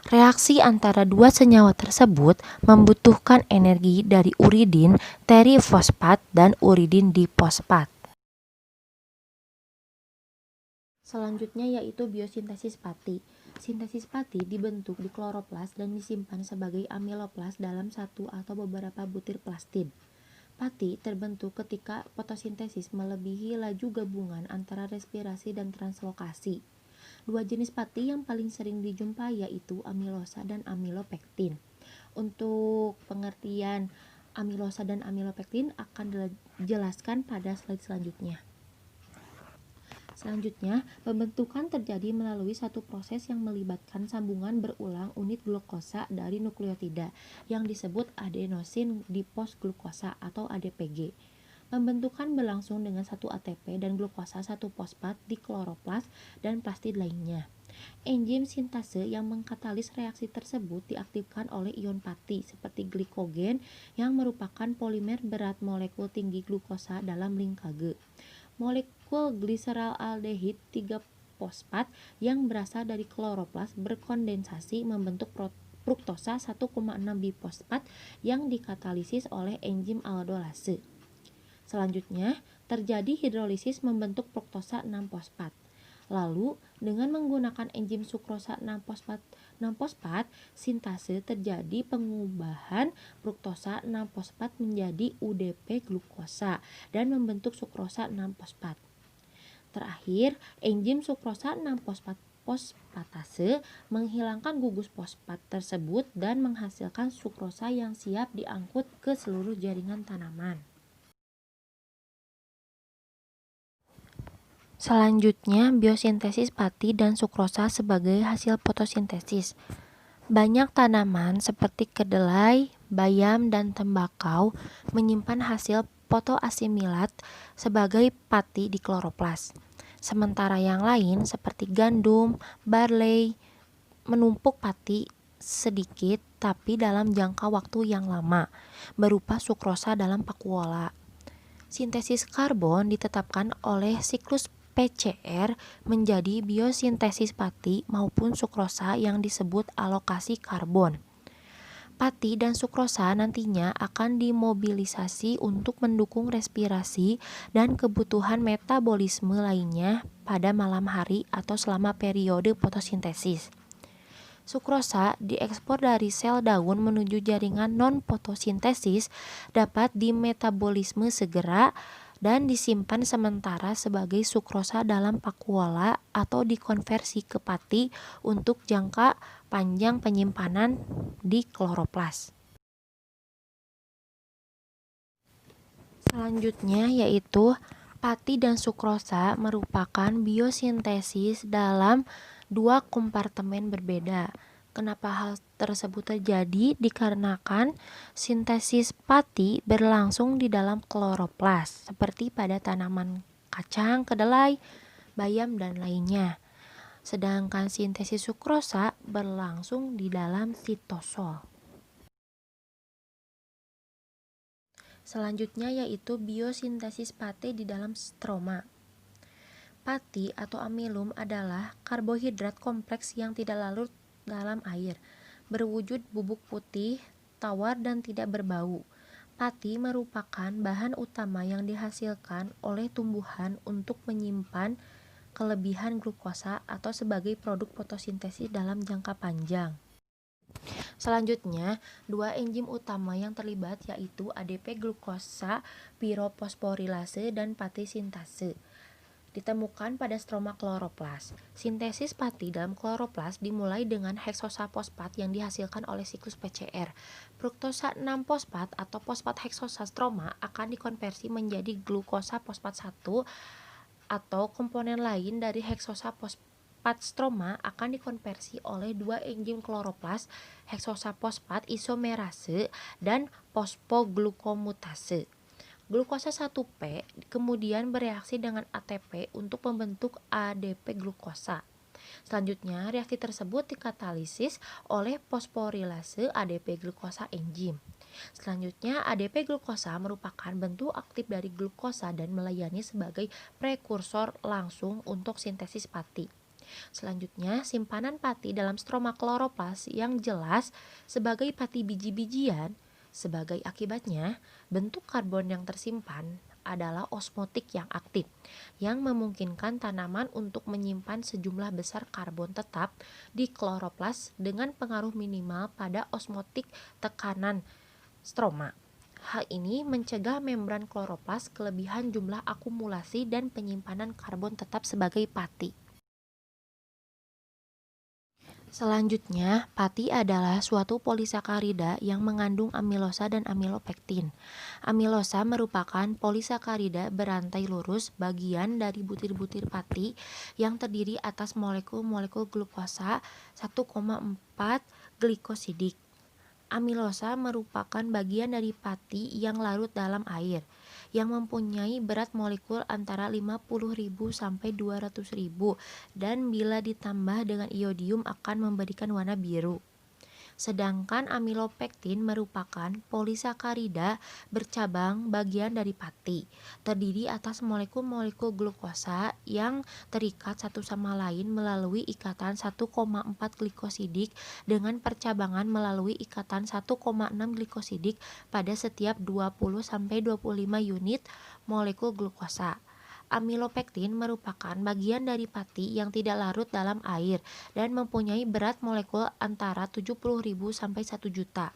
Reaksi antara dua senyawa tersebut membutuhkan energi dari uridin terifosfat dan uridin difosfat. Selanjutnya yaitu biosintesis pati. Sintesis pati dibentuk di kloroplas dan disimpan sebagai amiloplas dalam satu atau beberapa butir plastid. Pati terbentuk ketika fotosintesis melebihi laju gabungan antara respirasi dan translokasi. Dua jenis pati yang paling sering dijumpai yaitu amilosa dan amilopektin. Untuk pengertian amilosa dan amilopektin akan dijelaskan pada slide selanjutnya. Selanjutnya, pembentukan terjadi melalui satu proses yang melibatkan sambungan berulang unit glukosa dari nukleotida yang disebut adenosin diphosglukosa atau ADPG. Pembentukan berlangsung dengan 1 ATP dan glukosa 1 fosfat di kloroplas dan plastid lainnya. Enzim sintase yang mengkatalis reaksi tersebut diaktifkan oleh ion pati seperti glikogen yang merupakan polimer berat molekul tinggi glukosa dalam link Kg. Molekul gliseraldehid 3-fosfat yang berasal dari kloroplas berkondensasi membentuk fruktosa 1,6 bifosfat yang dikatalisis oleh enzim aldolase. Selanjutnya, terjadi hidrolisis membentuk fruktosa 6-fosfat. Lalu, dengan menggunakan enzim sukrosa 6-fosfat, sintase terjadi pengubahan fruktosa 6-fosfat menjadi UDP glukosa dan membentuk sukrosa 6-fosfat. Terakhir, enzim sukrosa 6-fosfat fosfatase menghilangkan gugus fosfat tersebut dan menghasilkan sukrosa yang siap diangkut ke seluruh jaringan tanaman. Selanjutnya, biosintesis pati dan sukrosa sebagai hasil fotosintesis. Banyak tanaman seperti kedelai, bayam, dan tembakau menyimpan hasil fotoasimilat sebagai pati di kloroplas. Sementara yang lain seperti gandum, barley menumpuk pati sedikit tapi dalam jangka waktu yang lama, berupa sukrosa dalam vakuola. Sintesis karbon ditetapkan oleh siklus PCR menjadi biosintesis pati maupun sukrosa yang disebut alokasi karbon. Pati dan sukrosa nantinya akan dimobilisasi untuk mendukung respirasi dan kebutuhan metabolisme lainnya pada malam hari atau selama periode fotosintesis. Sukrosa diekspor dari sel daun menuju jaringan non-fotosintesis, dapat dimetabolisme segera dan disimpan sementara sebagai sukrosa dalam vakuola atau dikonversi ke pati untuk jangka panjang penyimpanan di kloroplas. Selanjutnya yaitu pati dan sukrosa merupakan biosintesis dalam dua kompartemen berbeda. Kenapa hal tersebut terjadi? Dikarenakan sintesis pati berlangsung di dalam kloroplas, seperti pada tanaman kacang, kedelai, bayam, dan lainnya. Sedangkan sintesis sukrosa berlangsung di dalam sitosol. Selanjutnya yaitu biosintesis pati di dalam stroma. Pati atau amilum adalah karbohidrat kompleks yang tidak larut dalam air, berwujud bubuk putih, tawar dan tidak berbau. Pati merupakan bahan utama yang dihasilkan oleh tumbuhan untuk menyimpan kelebihan glukosa atau sebagai produk fotosintesis dalam jangka panjang. Selanjutnya, dua enzim utama yang terlibat yaitu ADP glukosa pirofosforilase dan pati sintase ditemukan pada stroma kloroplas. Sintesis pati dalam kloroplas dimulai dengan heksosa fosfat yang dihasilkan oleh siklus PCR. Fruktosa 6-fosfat atau fosfat heksosa stroma akan dikonversi menjadi glukosa fosfat 1 atau komponen lain dari heksosa fosfat stroma akan dikonversi oleh dua enzim kloroplas, heksosa fosfat isomerase dan fosfoglukomutase. Glukosa 1P kemudian bereaksi dengan ATP untuk membentuk ADP glukosa. Selanjutnya, reaksi tersebut dikatalisis oleh fosforilase ADP glukosa enzim. Selanjutnya, ADP glukosa merupakan bentuk aktif dari glukosa dan melayani sebagai prekursor langsung untuk sintesis pati. Selanjutnya, simpanan pati dalam stroma kloroplas yang jelas sebagai pati biji-bijian. Sebagai akibatnya, bentuk karbon yang tersimpan adalah osmotik yang aktif, yang memungkinkan tanaman untuk menyimpan sejumlah besar karbon tetap di kloroplas dengan pengaruh minimal pada osmotik tekanan stroma. Hal ini mencegah membran kloroplas kelebihan jumlah akumulasi dan penyimpanan karbon tetap sebagai pati. Selanjutnya, pati adalah suatu polisakarida yang mengandung amilosa dan amilopektin. Amilosa merupakan polisakarida berantai lurus bagian dari butir-butir pati yang terdiri atas molekul-molekul glukosa 1,4 glikosidik. Amilosa merupakan bagian dari pati yang larut dalam air, yang mempunyai berat molekul antara 50.000 sampai 200.000 dan bila ditambah dengan iodium akan memberikan warna biru. Sedangkan amilopektin merupakan polisakarida bercabang bagian dari pati, terdiri atas molekul-molekul glukosa yang terikat satu sama lain melalui ikatan 1,4 glikosidik dengan percabangan melalui ikatan 1,6 glikosidik pada setiap 20-25 unit molekul glukosa. Amilopektin merupakan bagian dari pati yang tidak larut dalam air dan mempunyai berat molekul antara 70.000 sampai 1 juta.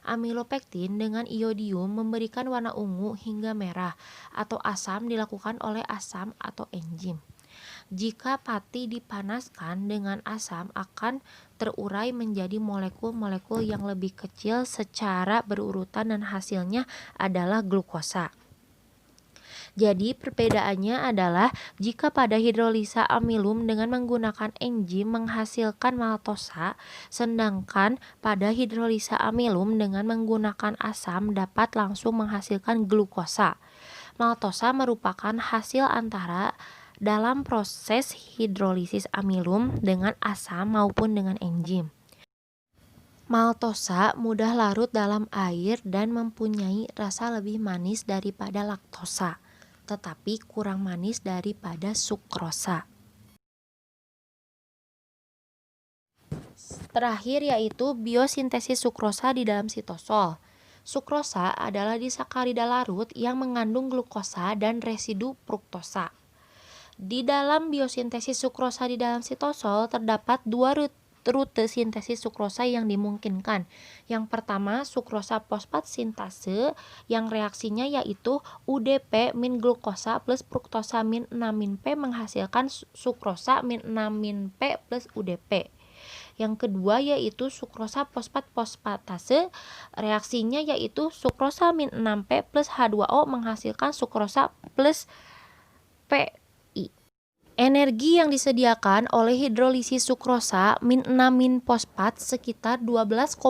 Amilopektin dengan iodium memberikan warna ungu hingga merah atau asam dilakukan oleh asam atau enzim. Jika pati dipanaskan dengan asam akan terurai menjadi molekul-molekul yang lebih kecil secara berurutan dan hasilnya adalah glukosa. Jadi perbedaannya adalah jika pada hidrolisa amilum dengan menggunakan enzim menghasilkan maltosa, sedangkan pada hidrolisa amilum dengan menggunakan asam dapat langsung menghasilkan glukosa. Maltosa merupakan hasil antara dalam proses hidrolisis amilum dengan asam maupun dengan enzim. Maltosa mudah larut dalam air dan mempunyai rasa lebih manis daripada laktosa, tetapi kurang manis daripada sukrosa. Terakhir yaitu biosintesis sukrosa di dalam sitosol. Sukrosa adalah disakarida larut yang mengandung glukosa dan residu fruktosa. Di dalam biosintesis sukrosa di dalam sitosol terdapat dua rute sintesis sukrosa yang dimungkinkan. Yang pertama, sukrosa fosfat sintase yang reaksinya yaitu UDP min glukosa plus fruktosa min 6-P menghasilkan sukrosa min 6-P plus UDP. Yang kedua yaitu sukrosa fosfat fosfatase, reaksinya yaitu sukrosa min 6P plus H2O menghasilkan sukrosa plus P. Energi yang disediakan oleh hidrolisis sukrosa min 6- fosfat sekitar 12,5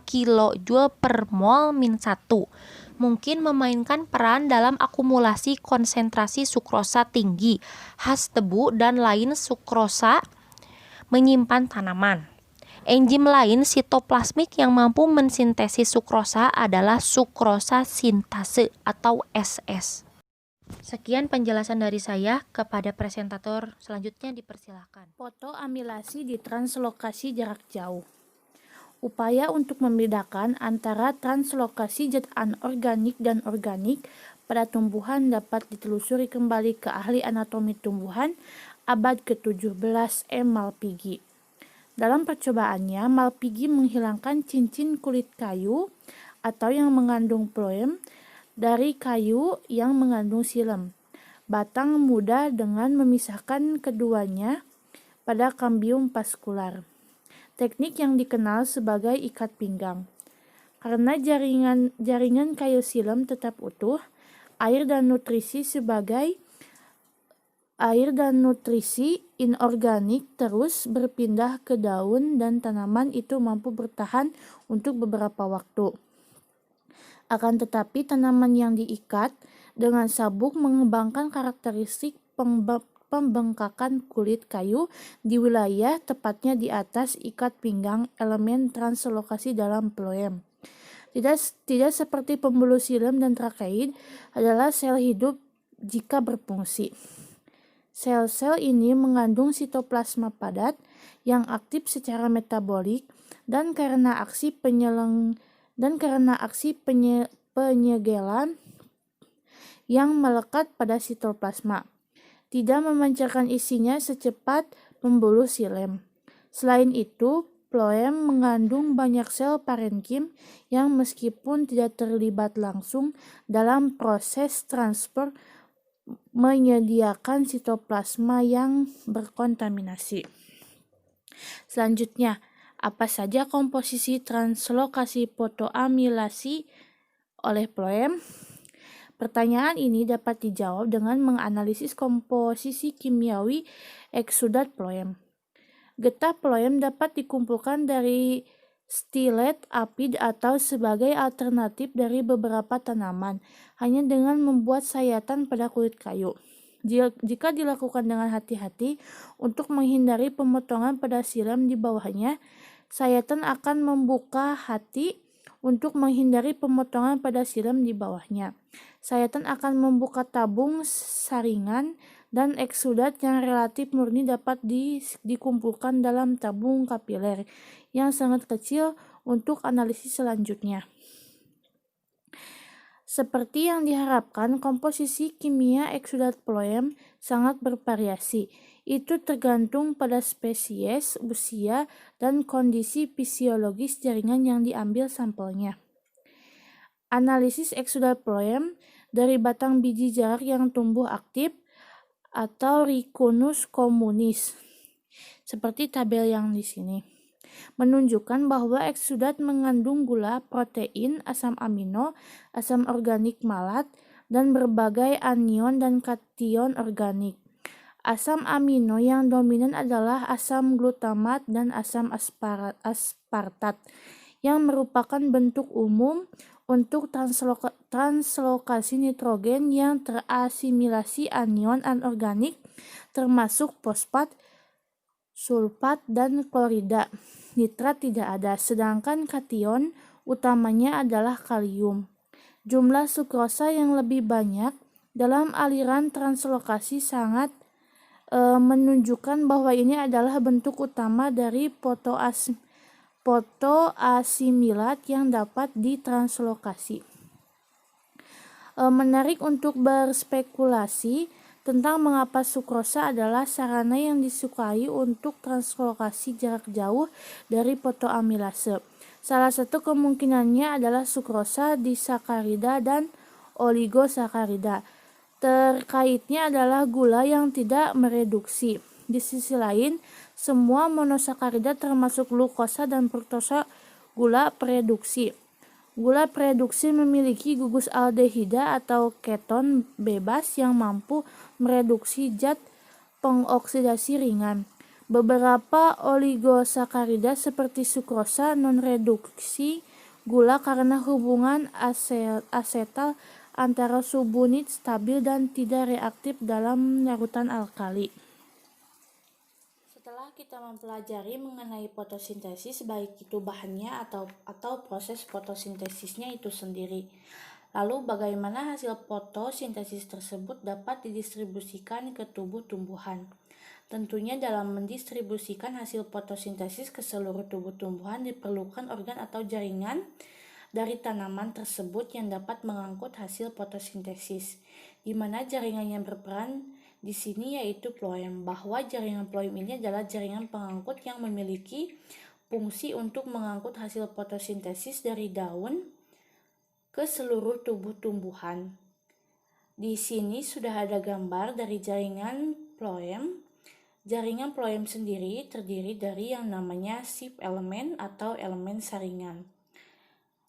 kJ per mol min 1 mungkin memainkan peran dalam akumulasi konsentrasi sukrosa tinggi khas tebu dan lain sukrosa menyimpan tanaman. Enzim lain sitoplasmik yang mampu mensintesis sukrosa adalah sukrosa sintase atau SS. Sekian penjelasan dari saya. Kepada presentator selanjutnya dipersilakan. Fotoamilasi di translokasi jarak jauh. Upaya untuk membedakan antara translokasi zat anorganik dan organik pada tumbuhan dapat ditelusuri kembali ke ahli anatomi tumbuhan abad ke-17 M. Malpighi. Dalam percobaannya, Malpighi menghilangkan cincin kulit kayu atau yang mengandung phloem dari kayu yang mengandung xilem batang muda dengan memisahkan keduanya pada kambium vaskular. Teknik yang dikenal sebagai ikat pinggang. Karena jaringan kayu xilem tetap utuh, air dan nutrisi inorganik terus berpindah ke daun dan tanaman itu mampu bertahan untuk beberapa waktu. Akan tetapi tanaman yang diikat dengan sabuk mengembangkan karakteristik pembengkakan kulit kayu di wilayah tepatnya di atas ikat pinggang elemen translokasi dalam phloem. Tidak seperti pembuluh xilem dan trakeid adalah sel hidup jika berfungsi. Sel-sel ini mengandung sitoplasma padat yang aktif secara metabolik dan karena aksi penyegelan yang melekat pada sitoplasma, tidak memancarkan isinya secepat pembuluh xilem. Selain itu, phloem mengandung banyak sel parenkim yang meskipun tidak terlibat langsung dalam proses transport menyediakan sitoplasma yang berkontaminasi. Selanjutnya, apa saja komposisi translokasi fotoamilasi oleh phloem? Pertanyaan ini dapat dijawab dengan menganalisis komposisi kimiawi eksudat phloem. Getah phloem dapat dikumpulkan dari stilet apid atau sebagai alternatif dari beberapa tanaman, hanya dengan membuat sayatan pada kulit kayu. Jika dilakukan dengan hati-hati untuk menghindari pemotongan pada xilem di bawahnya, sayatan akan membuka hati untuk menghindari pemotongan pada xilem di bawahnya. Sayatan akan membuka tabung saringan dan eksudat yang relatif murni dapat dikumpulkan dalam tabung kapiler yang sangat kecil untuk analisis selanjutnya. Seperti yang diharapkan, komposisi kimia eksudat phloem sangat bervariasi. Itu tergantung pada spesies, usia, dan kondisi fisiologis jaringan yang diambil sampelnya. Analisis eksudat phloem dari batang biji jarak yang tumbuh aktif atau Ricunus communis, seperti tabel yang di sini, menunjukkan bahwa eksudat mengandung gula, protein, asam amino, asam organik malat, dan berbagai anion dan kation organik. Asam amino yang dominan adalah asam glutamat dan asam aspartat, yang merupakan bentuk umum untuk translokasi nitrogen yang terasimilasi anion anorganik termasuk fosfat, sulfat, dan klorida. Nitrat tidak ada, sedangkan kation utamanya adalah kalium. Jumlah sukrosa yang lebih banyak dalam aliran translokasi sangat menunjukkan bahwa ini adalah bentuk utama dari fotoasimilat yang dapat ditranslokasi. Menarik untuk berspekulasi tentang mengapa sukrosa adalah sarana yang disukai untuk translokasi jarak jauh dari fotoamilase. Salah satu kemungkinannya adalah sukrosa disakarida dan oligosakarida. Terkaitnya adalah gula yang tidak mereduksi. Di sisi lain, semua monosakarida termasuk glukosa dan fruktosa gula prereduksi. Gula prereduksi memiliki gugus aldehida atau keton bebas yang mampu mereduksi zat pengoksidasi ringan. Beberapa oligosakarida seperti sukrosa non-reduksi gula karena hubungan asetal antara subunit stabil dan tidak reaktif dalam larutan alkali. Setelah kita mempelajari mengenai fotosintesis, baik itu bahannya atau proses fotosintesisnya itu sendiri. Lalu bagaimana hasil fotosintesis tersebut dapat didistribusikan ke tubuh tumbuhan? Tentunya dalam mendistribusikan hasil fotosintesis ke seluruh tubuh tumbuhan diperlukan organ atau jaringan dari tanaman tersebut yang dapat mengangkut hasil fotosintesis, di mana jaringan yang berperan di sini yaitu floem, bahwa jaringan floem ini adalah jaringan pengangkut yang memiliki fungsi untuk mengangkut hasil fotosintesis dari daun ke seluruh tubuh tumbuhan. Di sini sudah ada gambar dari jaringan floem. Jaringan floem sendiri terdiri dari yang namanya sheaf elemen atau elemen saringan.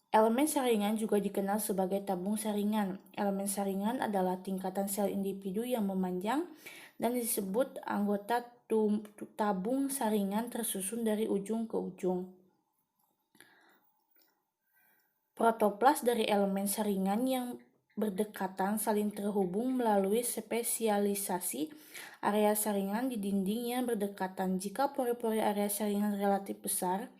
Elemen saringan juga dikenal sebagai tabung saringan. Elemen saringan adalah tingkatan sel individu yang memanjang dan disebut anggota tabung saringan tersusun dari ujung ke ujung. Protoplas dari elemen saringan yang berdekatan saling terhubung melalui spesialisasi area saringan di dinding yang berdekatan. Jika pori-pori area saringan relatif besar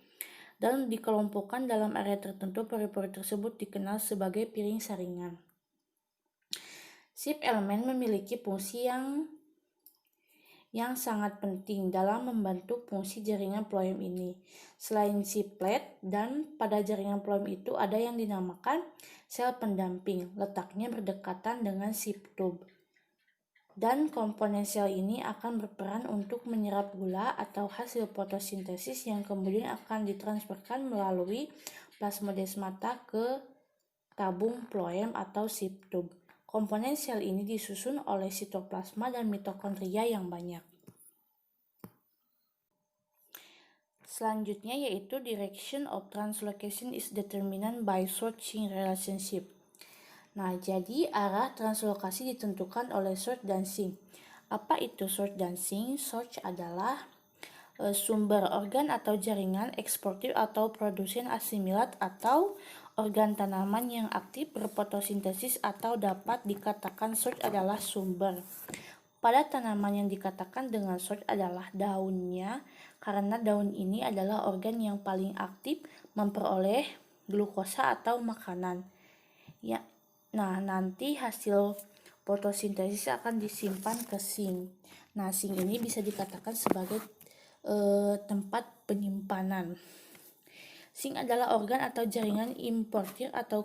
dan dikelompokkan dalam area tertentu, pori-pori tersebut dikenal sebagai piring saringan. Sheaf elemen memiliki fungsi yang sangat penting dalam membantu fungsi jaringan floem ini. Selain sheaf plate, dan pada jaringan floem itu ada yang dinamakan sel pendamping, letaknya berdekatan dengan sheaf tube. Dan komponen sel ini akan berperan untuk menyerap gula atau hasil fotosintesis yang kemudian akan ditransferkan melalui plasmodesmata ke tabung floem atau sheaf tube. Komponen sel ini disusun oleh sitoplasma dan mitokondria yang banyak. Selanjutnya yaitu direction of translocation is determined by sorting relationship. Nah, jadi arah translokasi ditentukan oleh sort dan sink. Apa itu sort dan sink? Sort adalah sumber organ atau jaringan eksportif atau produsen asimilat atau organ tanaman yang aktif berfotosintesis atau dapat dikatakan sort adalah sumber. Pada tanaman yang dikatakan dengan sort adalah daunnya, karena daun ini adalah organ yang paling aktif memperoleh glukosa atau makanan. Ya, nah, nanti hasil fotosintesis akan disimpan ke sink. Nah, sink ini bisa dikatakan sebagai tempat penyimpanan. Sink adalah organ atau jaringan importir atau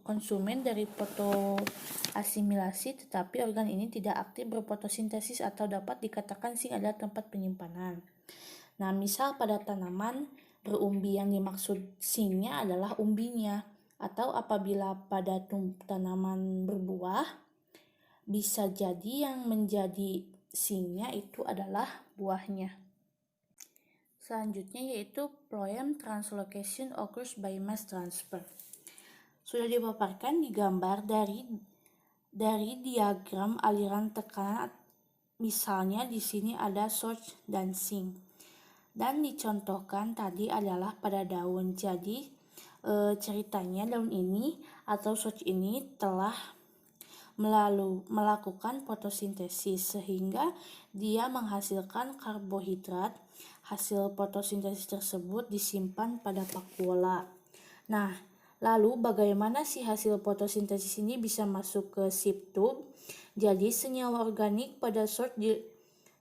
konsumen dari fotoasimilasi, tetapi organ ini tidak aktif berfotosintesis atau dapat dikatakan sink adalah tempat penyimpanan. Nah, misal pada tanaman berumbi yang dimaksud sinknya adalah umbinya. Atau apabila pada tanaman berbuah, bisa jadi yang menjadi sinknya itu adalah buahnya. Selanjutnya yaitu floem translocation occurs by mass transfer. Sudah dipaparkan di gambar dari diagram aliran tekanan, misalnya di sini ada source dan sink. Dan dicontohkan tadi adalah pada daun. Jadi ceritanya daun ini atau source ini telah melakukan fotosintesis sehingga dia menghasilkan karbohidrat. Hasil fotosintesis tersebut disimpan pada vakuola. Nah, lalu bagaimana sih hasil fotosintesis ini bisa masuk ke sheaf tube? Jadi senyawa organik pada source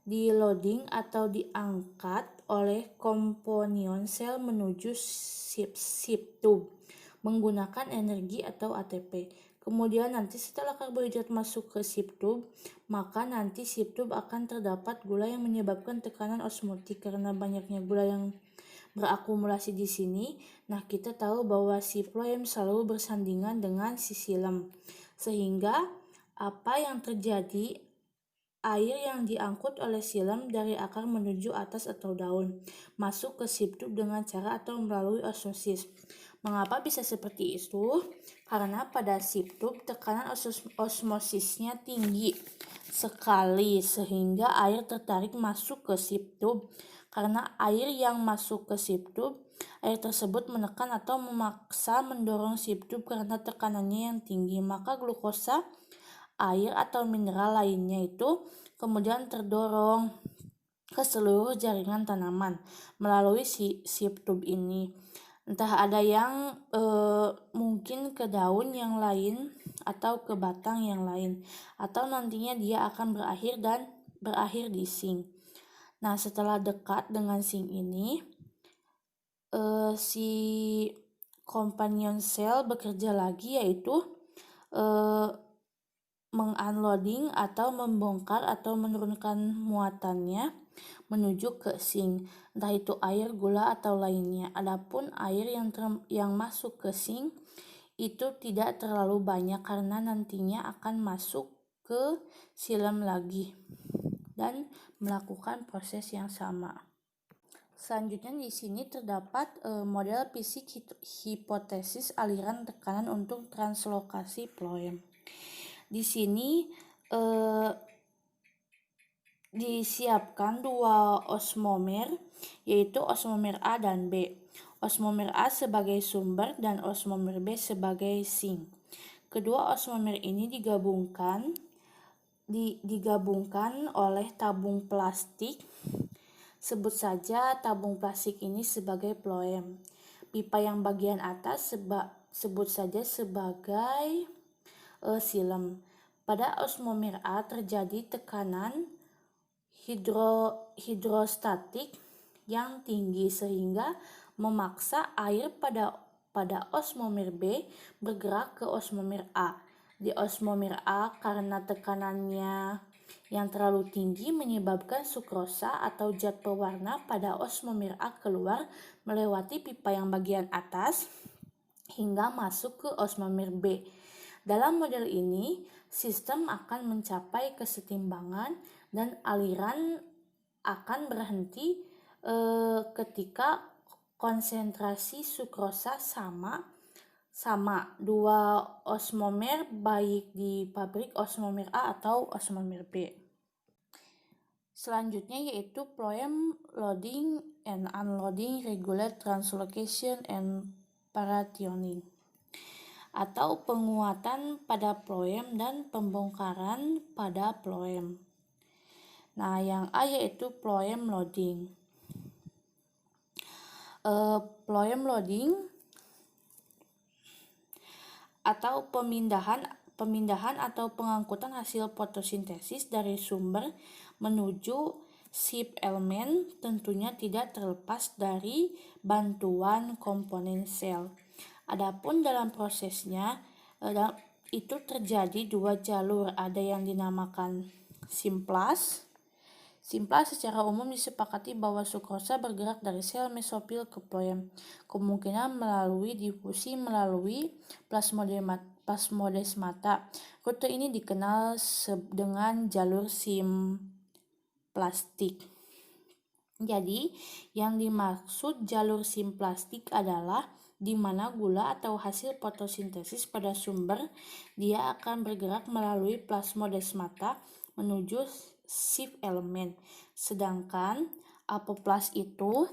di loading atau diangkat oleh komponion sel menuju sheaf tube menggunakan energi atau ATP. Kemudian nanti setelah karbohidrat masuk ke sheaf tube, maka nanti sheaf tube akan terdapat gula yang menyebabkan tekanan osmotik. Karena banyaknya gula yang berakumulasi di sini, nah kita tahu bahwa si floem selalu bersandingan dengan si xilem. Sehingga apa yang terjadi? Air yang diangkut oleh xilem dari akar menuju atas atau daun masuk ke sheaf tube dengan cara atau melalui osmosis. Mengapa bisa seperti itu? Karena pada sheaf tube tekanan osmosisnya tinggi sekali sehingga air tertarik masuk ke sheaf tube. Karena air yang masuk ke sheaf tube, air tersebut menekan atau memaksa mendorong sheaf tube karena tekanannya yang tinggi, maka glukosa, air atau mineral lainnya itu kemudian terdorong ke seluruh jaringan tanaman melalui sip tube ini. Entah ada yang mungkin ke daun yang lain atau ke batang yang lain, atau nantinya dia akan berakhir di sing. Nah, setelah dekat dengan sing ini, si companion cell bekerja lagi, yaitu mengunloading atau membongkar atau menurunkan muatannya menuju ke sing, entah itu air, gula, atau lainnya. Adapun air yang masuk ke sing itu tidak terlalu banyak karena nantinya akan masuk ke silem lagi dan melakukan proses yang sama. Selanjutnya di sini terdapat model fisik hipotesis aliran tekanan untuk translokasi phloem. Di sini disiapkan dua osmomer, yaitu osmomer A dan B. Osmomer A sebagai sumber dan osmomer B sebagai sink. Kedua osmomer ini digabungkan oleh tabung plastik. Sebut saja tabung plastik ini sebagai phloem. Pipa yang bagian atas sebut saja sebagai silem. Pada osmomer A terjadi tekanan hidrostatik yang tinggi sehingga memaksa air pada osmomer B bergerak ke osmomer A. Di osmomer A, karena tekanannya yang terlalu tinggi menyebabkan sukrosa atau zat pewarna pada osmomer A keluar melewati pipa yang bagian atas hingga masuk ke osmomer B. Dalam model ini, sistem akan mencapai kesetimbangan dan aliran akan berhenti ketika konsentrasi sukrosa sama dua osmomer, baik di pabrik osmomer A atau osmomer B. Selanjutnya yaitu phloem loading and unloading, regulate translocation and parationing, atau penguatan pada phloem dan pembongkaran pada phloem. Nah, yang A yaitu phloem loading. Phloem loading atau pemindahan atau pengangkutan hasil fotosintesis dari sumber menuju sip elemen tentunya tidak terlepas dari bantuan komponen sel. Adapun dalam prosesnya itu terjadi dua jalur, ada yang dinamakan simplas. Simplas secara umum disepakati bahwa sukrosa bergerak dari sel mesofil ke phloem, kemungkinan melalui difusi melalui plasmodesmata. Rute ini dikenal dengan jalur simplastik. Jadi, yang dimaksud jalur simplastik adalah di mana gula atau hasil fotosintesis pada sumber dia akan bergerak melalui plasmodesmata menuju sip elemen. Sedangkan apoplas itu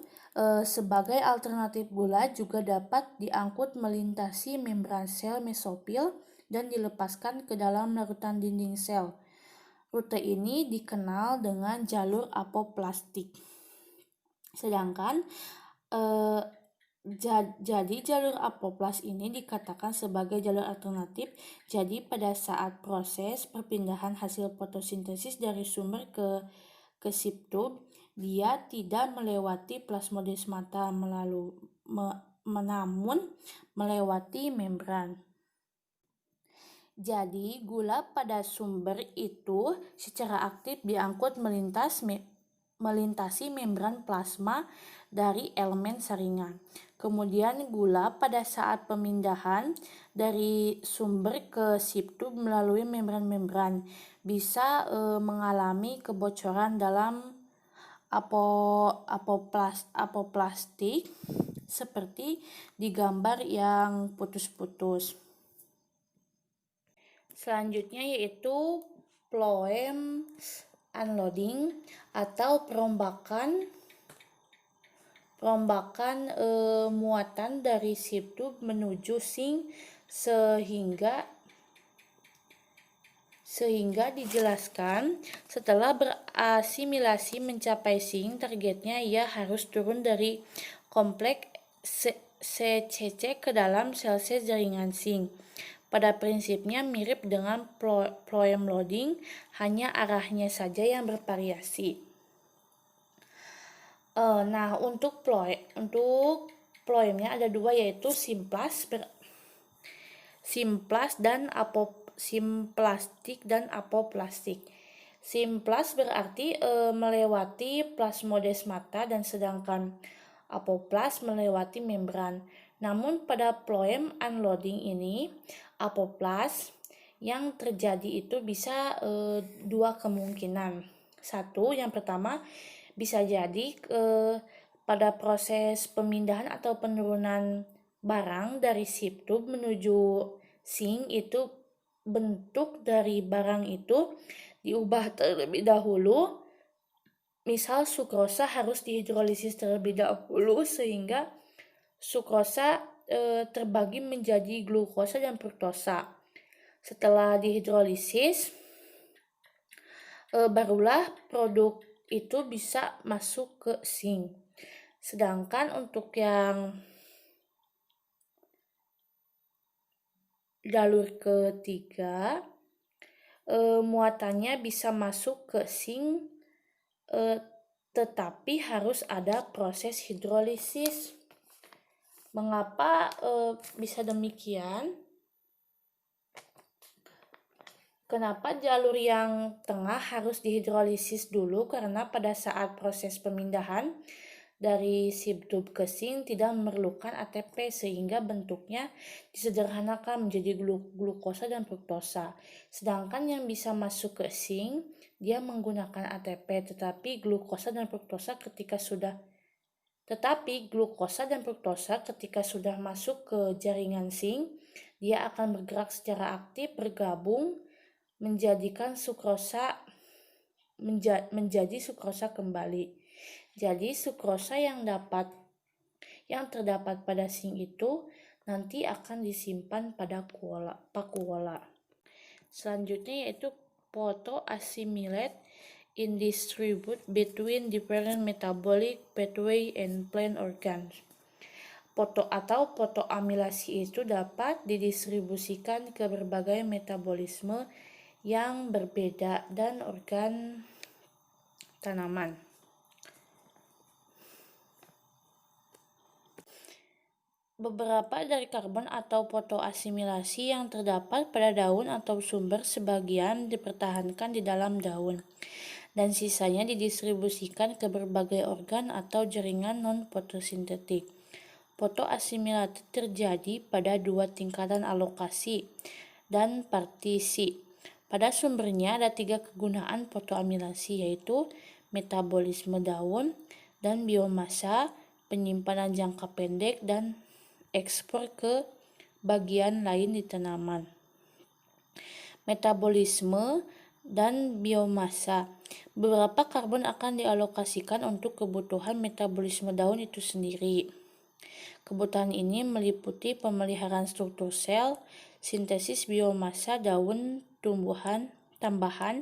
sebagai alternatif gula juga dapat diangkut melintasi membran sel mesofil dan dilepaskan ke dalam larutan dinding sel. Rute ini dikenal dengan jalur apoplastik. Sedangkan jadi jalur apoplas ini dikatakan sebagai jalur alternatif. Jadi pada saat proses perpindahan hasil fotosintesis dari sumber ke sip tube, dia tidak melewati plasmodesmata namun melewati membran. Jadi gula pada sumber itu secara aktif diangkut melintasi membran plasma dari elemen saringan. Kemudian gula pada saat pemindahan dari sumber ke sip tube melalui membran-membran bisa mengalami kebocoran dalam apoplastik seperti di gambar yang putus-putus. Selanjutnya yaitu phloem unloading atau perombakan muatan dari sip tube menuju sink Sehingga dijelaskan setelah berasimilasi mencapai zinc, targetnya ia harus turun dari kompleks CCC ke dalam sel-sel jaringan zinc. Pada prinsipnya mirip dengan phloem loading, hanya arahnya saja yang bervariasi. Nah, untuk phloemnya ada dua, yaitu simplas dan simplastik dan apoplastik. Simplas berarti melewati plasmodesmata dan sedangkan apoplas melewati membran. Namun pada phloem unloading ini apoplas yang terjadi itu bisa dua kemungkinan. Satu, yang pertama bisa jadi pada proses pemindahan atau penurunan barang dari ship tube menuju zinc itu bentuk dari barang itu diubah terlebih dahulu. Misal sukrosa harus dihidrolisis terlebih dahulu sehingga sukrosa terbagi menjadi glukosa dan fruktosa. Setelah dihidrolisis barulah produk itu bisa masuk ke zinc. Sedangkan untuk yang jalur ketiga, muatannya bisa masuk ke zinc, tetapi harus ada proses hidrolisis. Mengapa bisa demikian? Kenapa jalur yang tengah harus dihidrolisis dulu? Karena pada saat proses pemindahan dari ship tube ke zinc tidak memerlukan ATP sehingga bentuknya disederhanakan menjadi glukosa dan fruktosa. Sedangkan yang bisa masuk ke zinc dia menggunakan ATP, tetapi glukosa dan fruktosa ketika sudah masuk ke jaringan zinc, dia akan bergerak secara aktif, bergabung menjadikan sukrosa menjadi sukrosa kembali. Jadi sukrosa yang terdapat pada zinc itu nanti akan disimpan pada pakuola. Selanjutnya yaitu photoassimilate in distribute between different metabolic pathway and plant organs. Fotoamilasi itu dapat didistribusikan ke berbagai metabolisme yang berbeda dan organ tanaman. Beberapa dari karbon atau fotoasimilasi yang terdapat pada daun atau sumber sebagian dipertahankan di dalam daun dan sisanya didistribusikan ke berbagai organ atau jaringan non-fotosintetik. Fotoasimilasi terjadi pada dua tingkatan alokasi dan partisi. Pada sumbernya ada 3 kegunaan fotoamilasi, yaitu metabolisme daun dan biomasa, penyimpanan jangka pendek, dan ekspor ke bagian lain di tanaman. Metabolisme dan biomasa. Beberapa karbon akan dialokasikan untuk kebutuhan metabolisme daun itu sendiri. Kebutuhan ini meliputi pemeliharaan struktur sel, sintesis biomasa daun tumbuhan tambahan,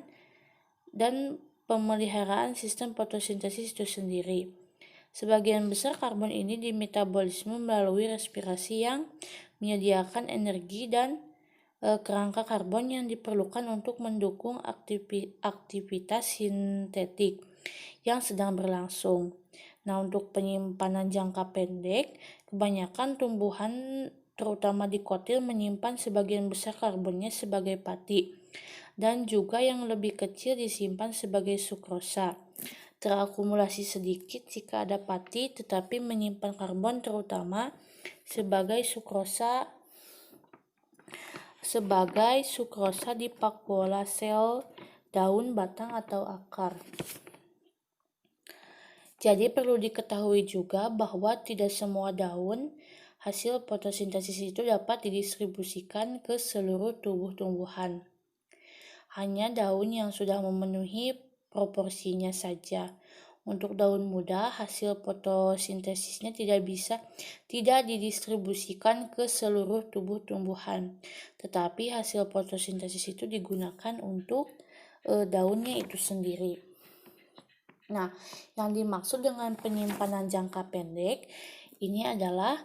dan pemeliharaan sistem fotosintesis itu sendiri. Sebagian besar karbon ini dimetabolisme melalui respirasi yang menyediakan energi dan kerangka karbon yang diperlukan untuk mendukung aktivitas sintetik yang sedang berlangsung. Nah, untuk penyimpanan jangka pendek, kebanyakan tumbuhan terutama dikotil menyimpan sebagian besar karbonnya sebagai pati dan juga yang lebih kecil disimpan sebagai sukrosa. Terakumulasi sedikit jika ada pati tetapi menyimpan karbon terutama sebagai sukrosa di pakuola sel daun, batang, atau akar. Jadi perlu diketahui juga bahwa tidak semua daun hasil fotosintesis itu dapat didistribusikan ke seluruh tubuh tumbuhan. Hanya daun yang sudah memenuhi proporsinya saja. Untuk daun muda, hasil fotosintesisnya tidak didistribusikan ke seluruh tubuh tumbuhan, tetapi hasil fotosintesis itu digunakan untuk daunnya itu sendiri. Nah, yang dimaksud dengan penyimpanan jangka pendek ini adalah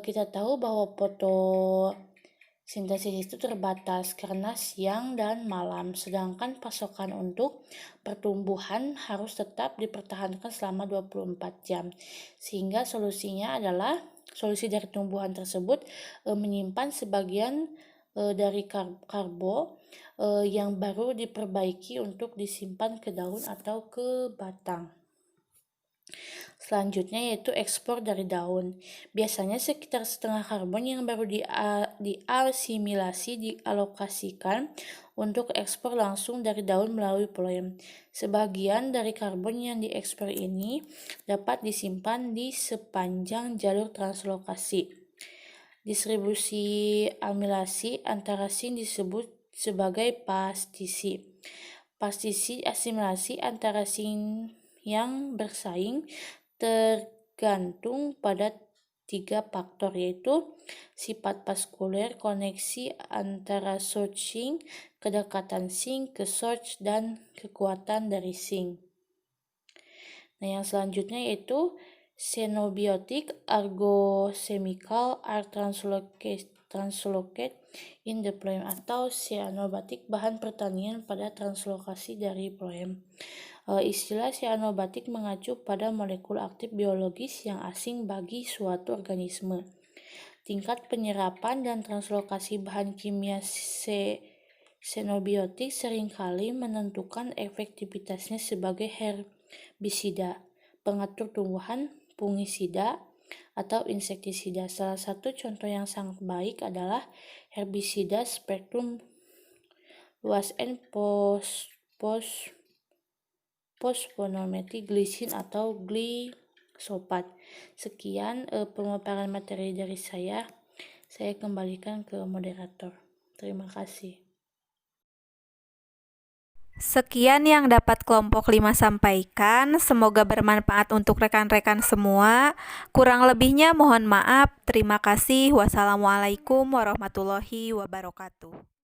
kita tahu bahwa fotosintesis itu terbatas karena siang dan malam, sedangkan pasokan untuk pertumbuhan harus tetap dipertahankan selama 24 jam. Sehingga solusi dari tumbuhan tersebut menyimpan sebagian dari karbo yang baru diperbaiki untuk disimpan ke daun atau ke batang. Selanjutnya yaitu ekspor dari daun. Biasanya sekitar setengah karbon yang baru diasimilasi dialokasikan untuk ekspor langsung dari daun melalui phloem. Sebagian dari karbon yang diekspor ini dapat disimpan di sepanjang jalur translokasi. Distribusi amilasi antara sin disebut sebagai pastisi. Pastisi asimilasi antara sin yang bersaing tergantung pada 3 faktor, yaitu sifat vaskuler, koneksi antara short-syn, kedekatan syn ke short, dan kekuatan dari syn. Nah, yang selanjutnya yaitu xenobiotic argochemical are translocate in the phloem atau cyanobatik bahan pertanian pada translokasi dari phloem. Istilah cyanobatik mengacu pada molekul aktif biologis yang asing bagi suatu organisme. Tingkat penyerapan dan translokasi bahan kimia xenobiotik seringkali menentukan efektivitasnya sebagai herbisida, pengatur tumbuhan, fungisida, atau insektisida. Salah satu contoh yang sangat baik adalah herbisida spektrum luas N fosfonometiglycin atau glyphosat. Sekian pemaparan materi dari saya kembalikan ke moderator. Terima kasih. Sekian yang dapat kelompok 5 sampaikan. Semoga bermanfaat untuk rekan-rekan semua. Kurang lebihnya mohon maaf. Terima kasih. Wassalamualaikum warahmatullahi wabarakatuh.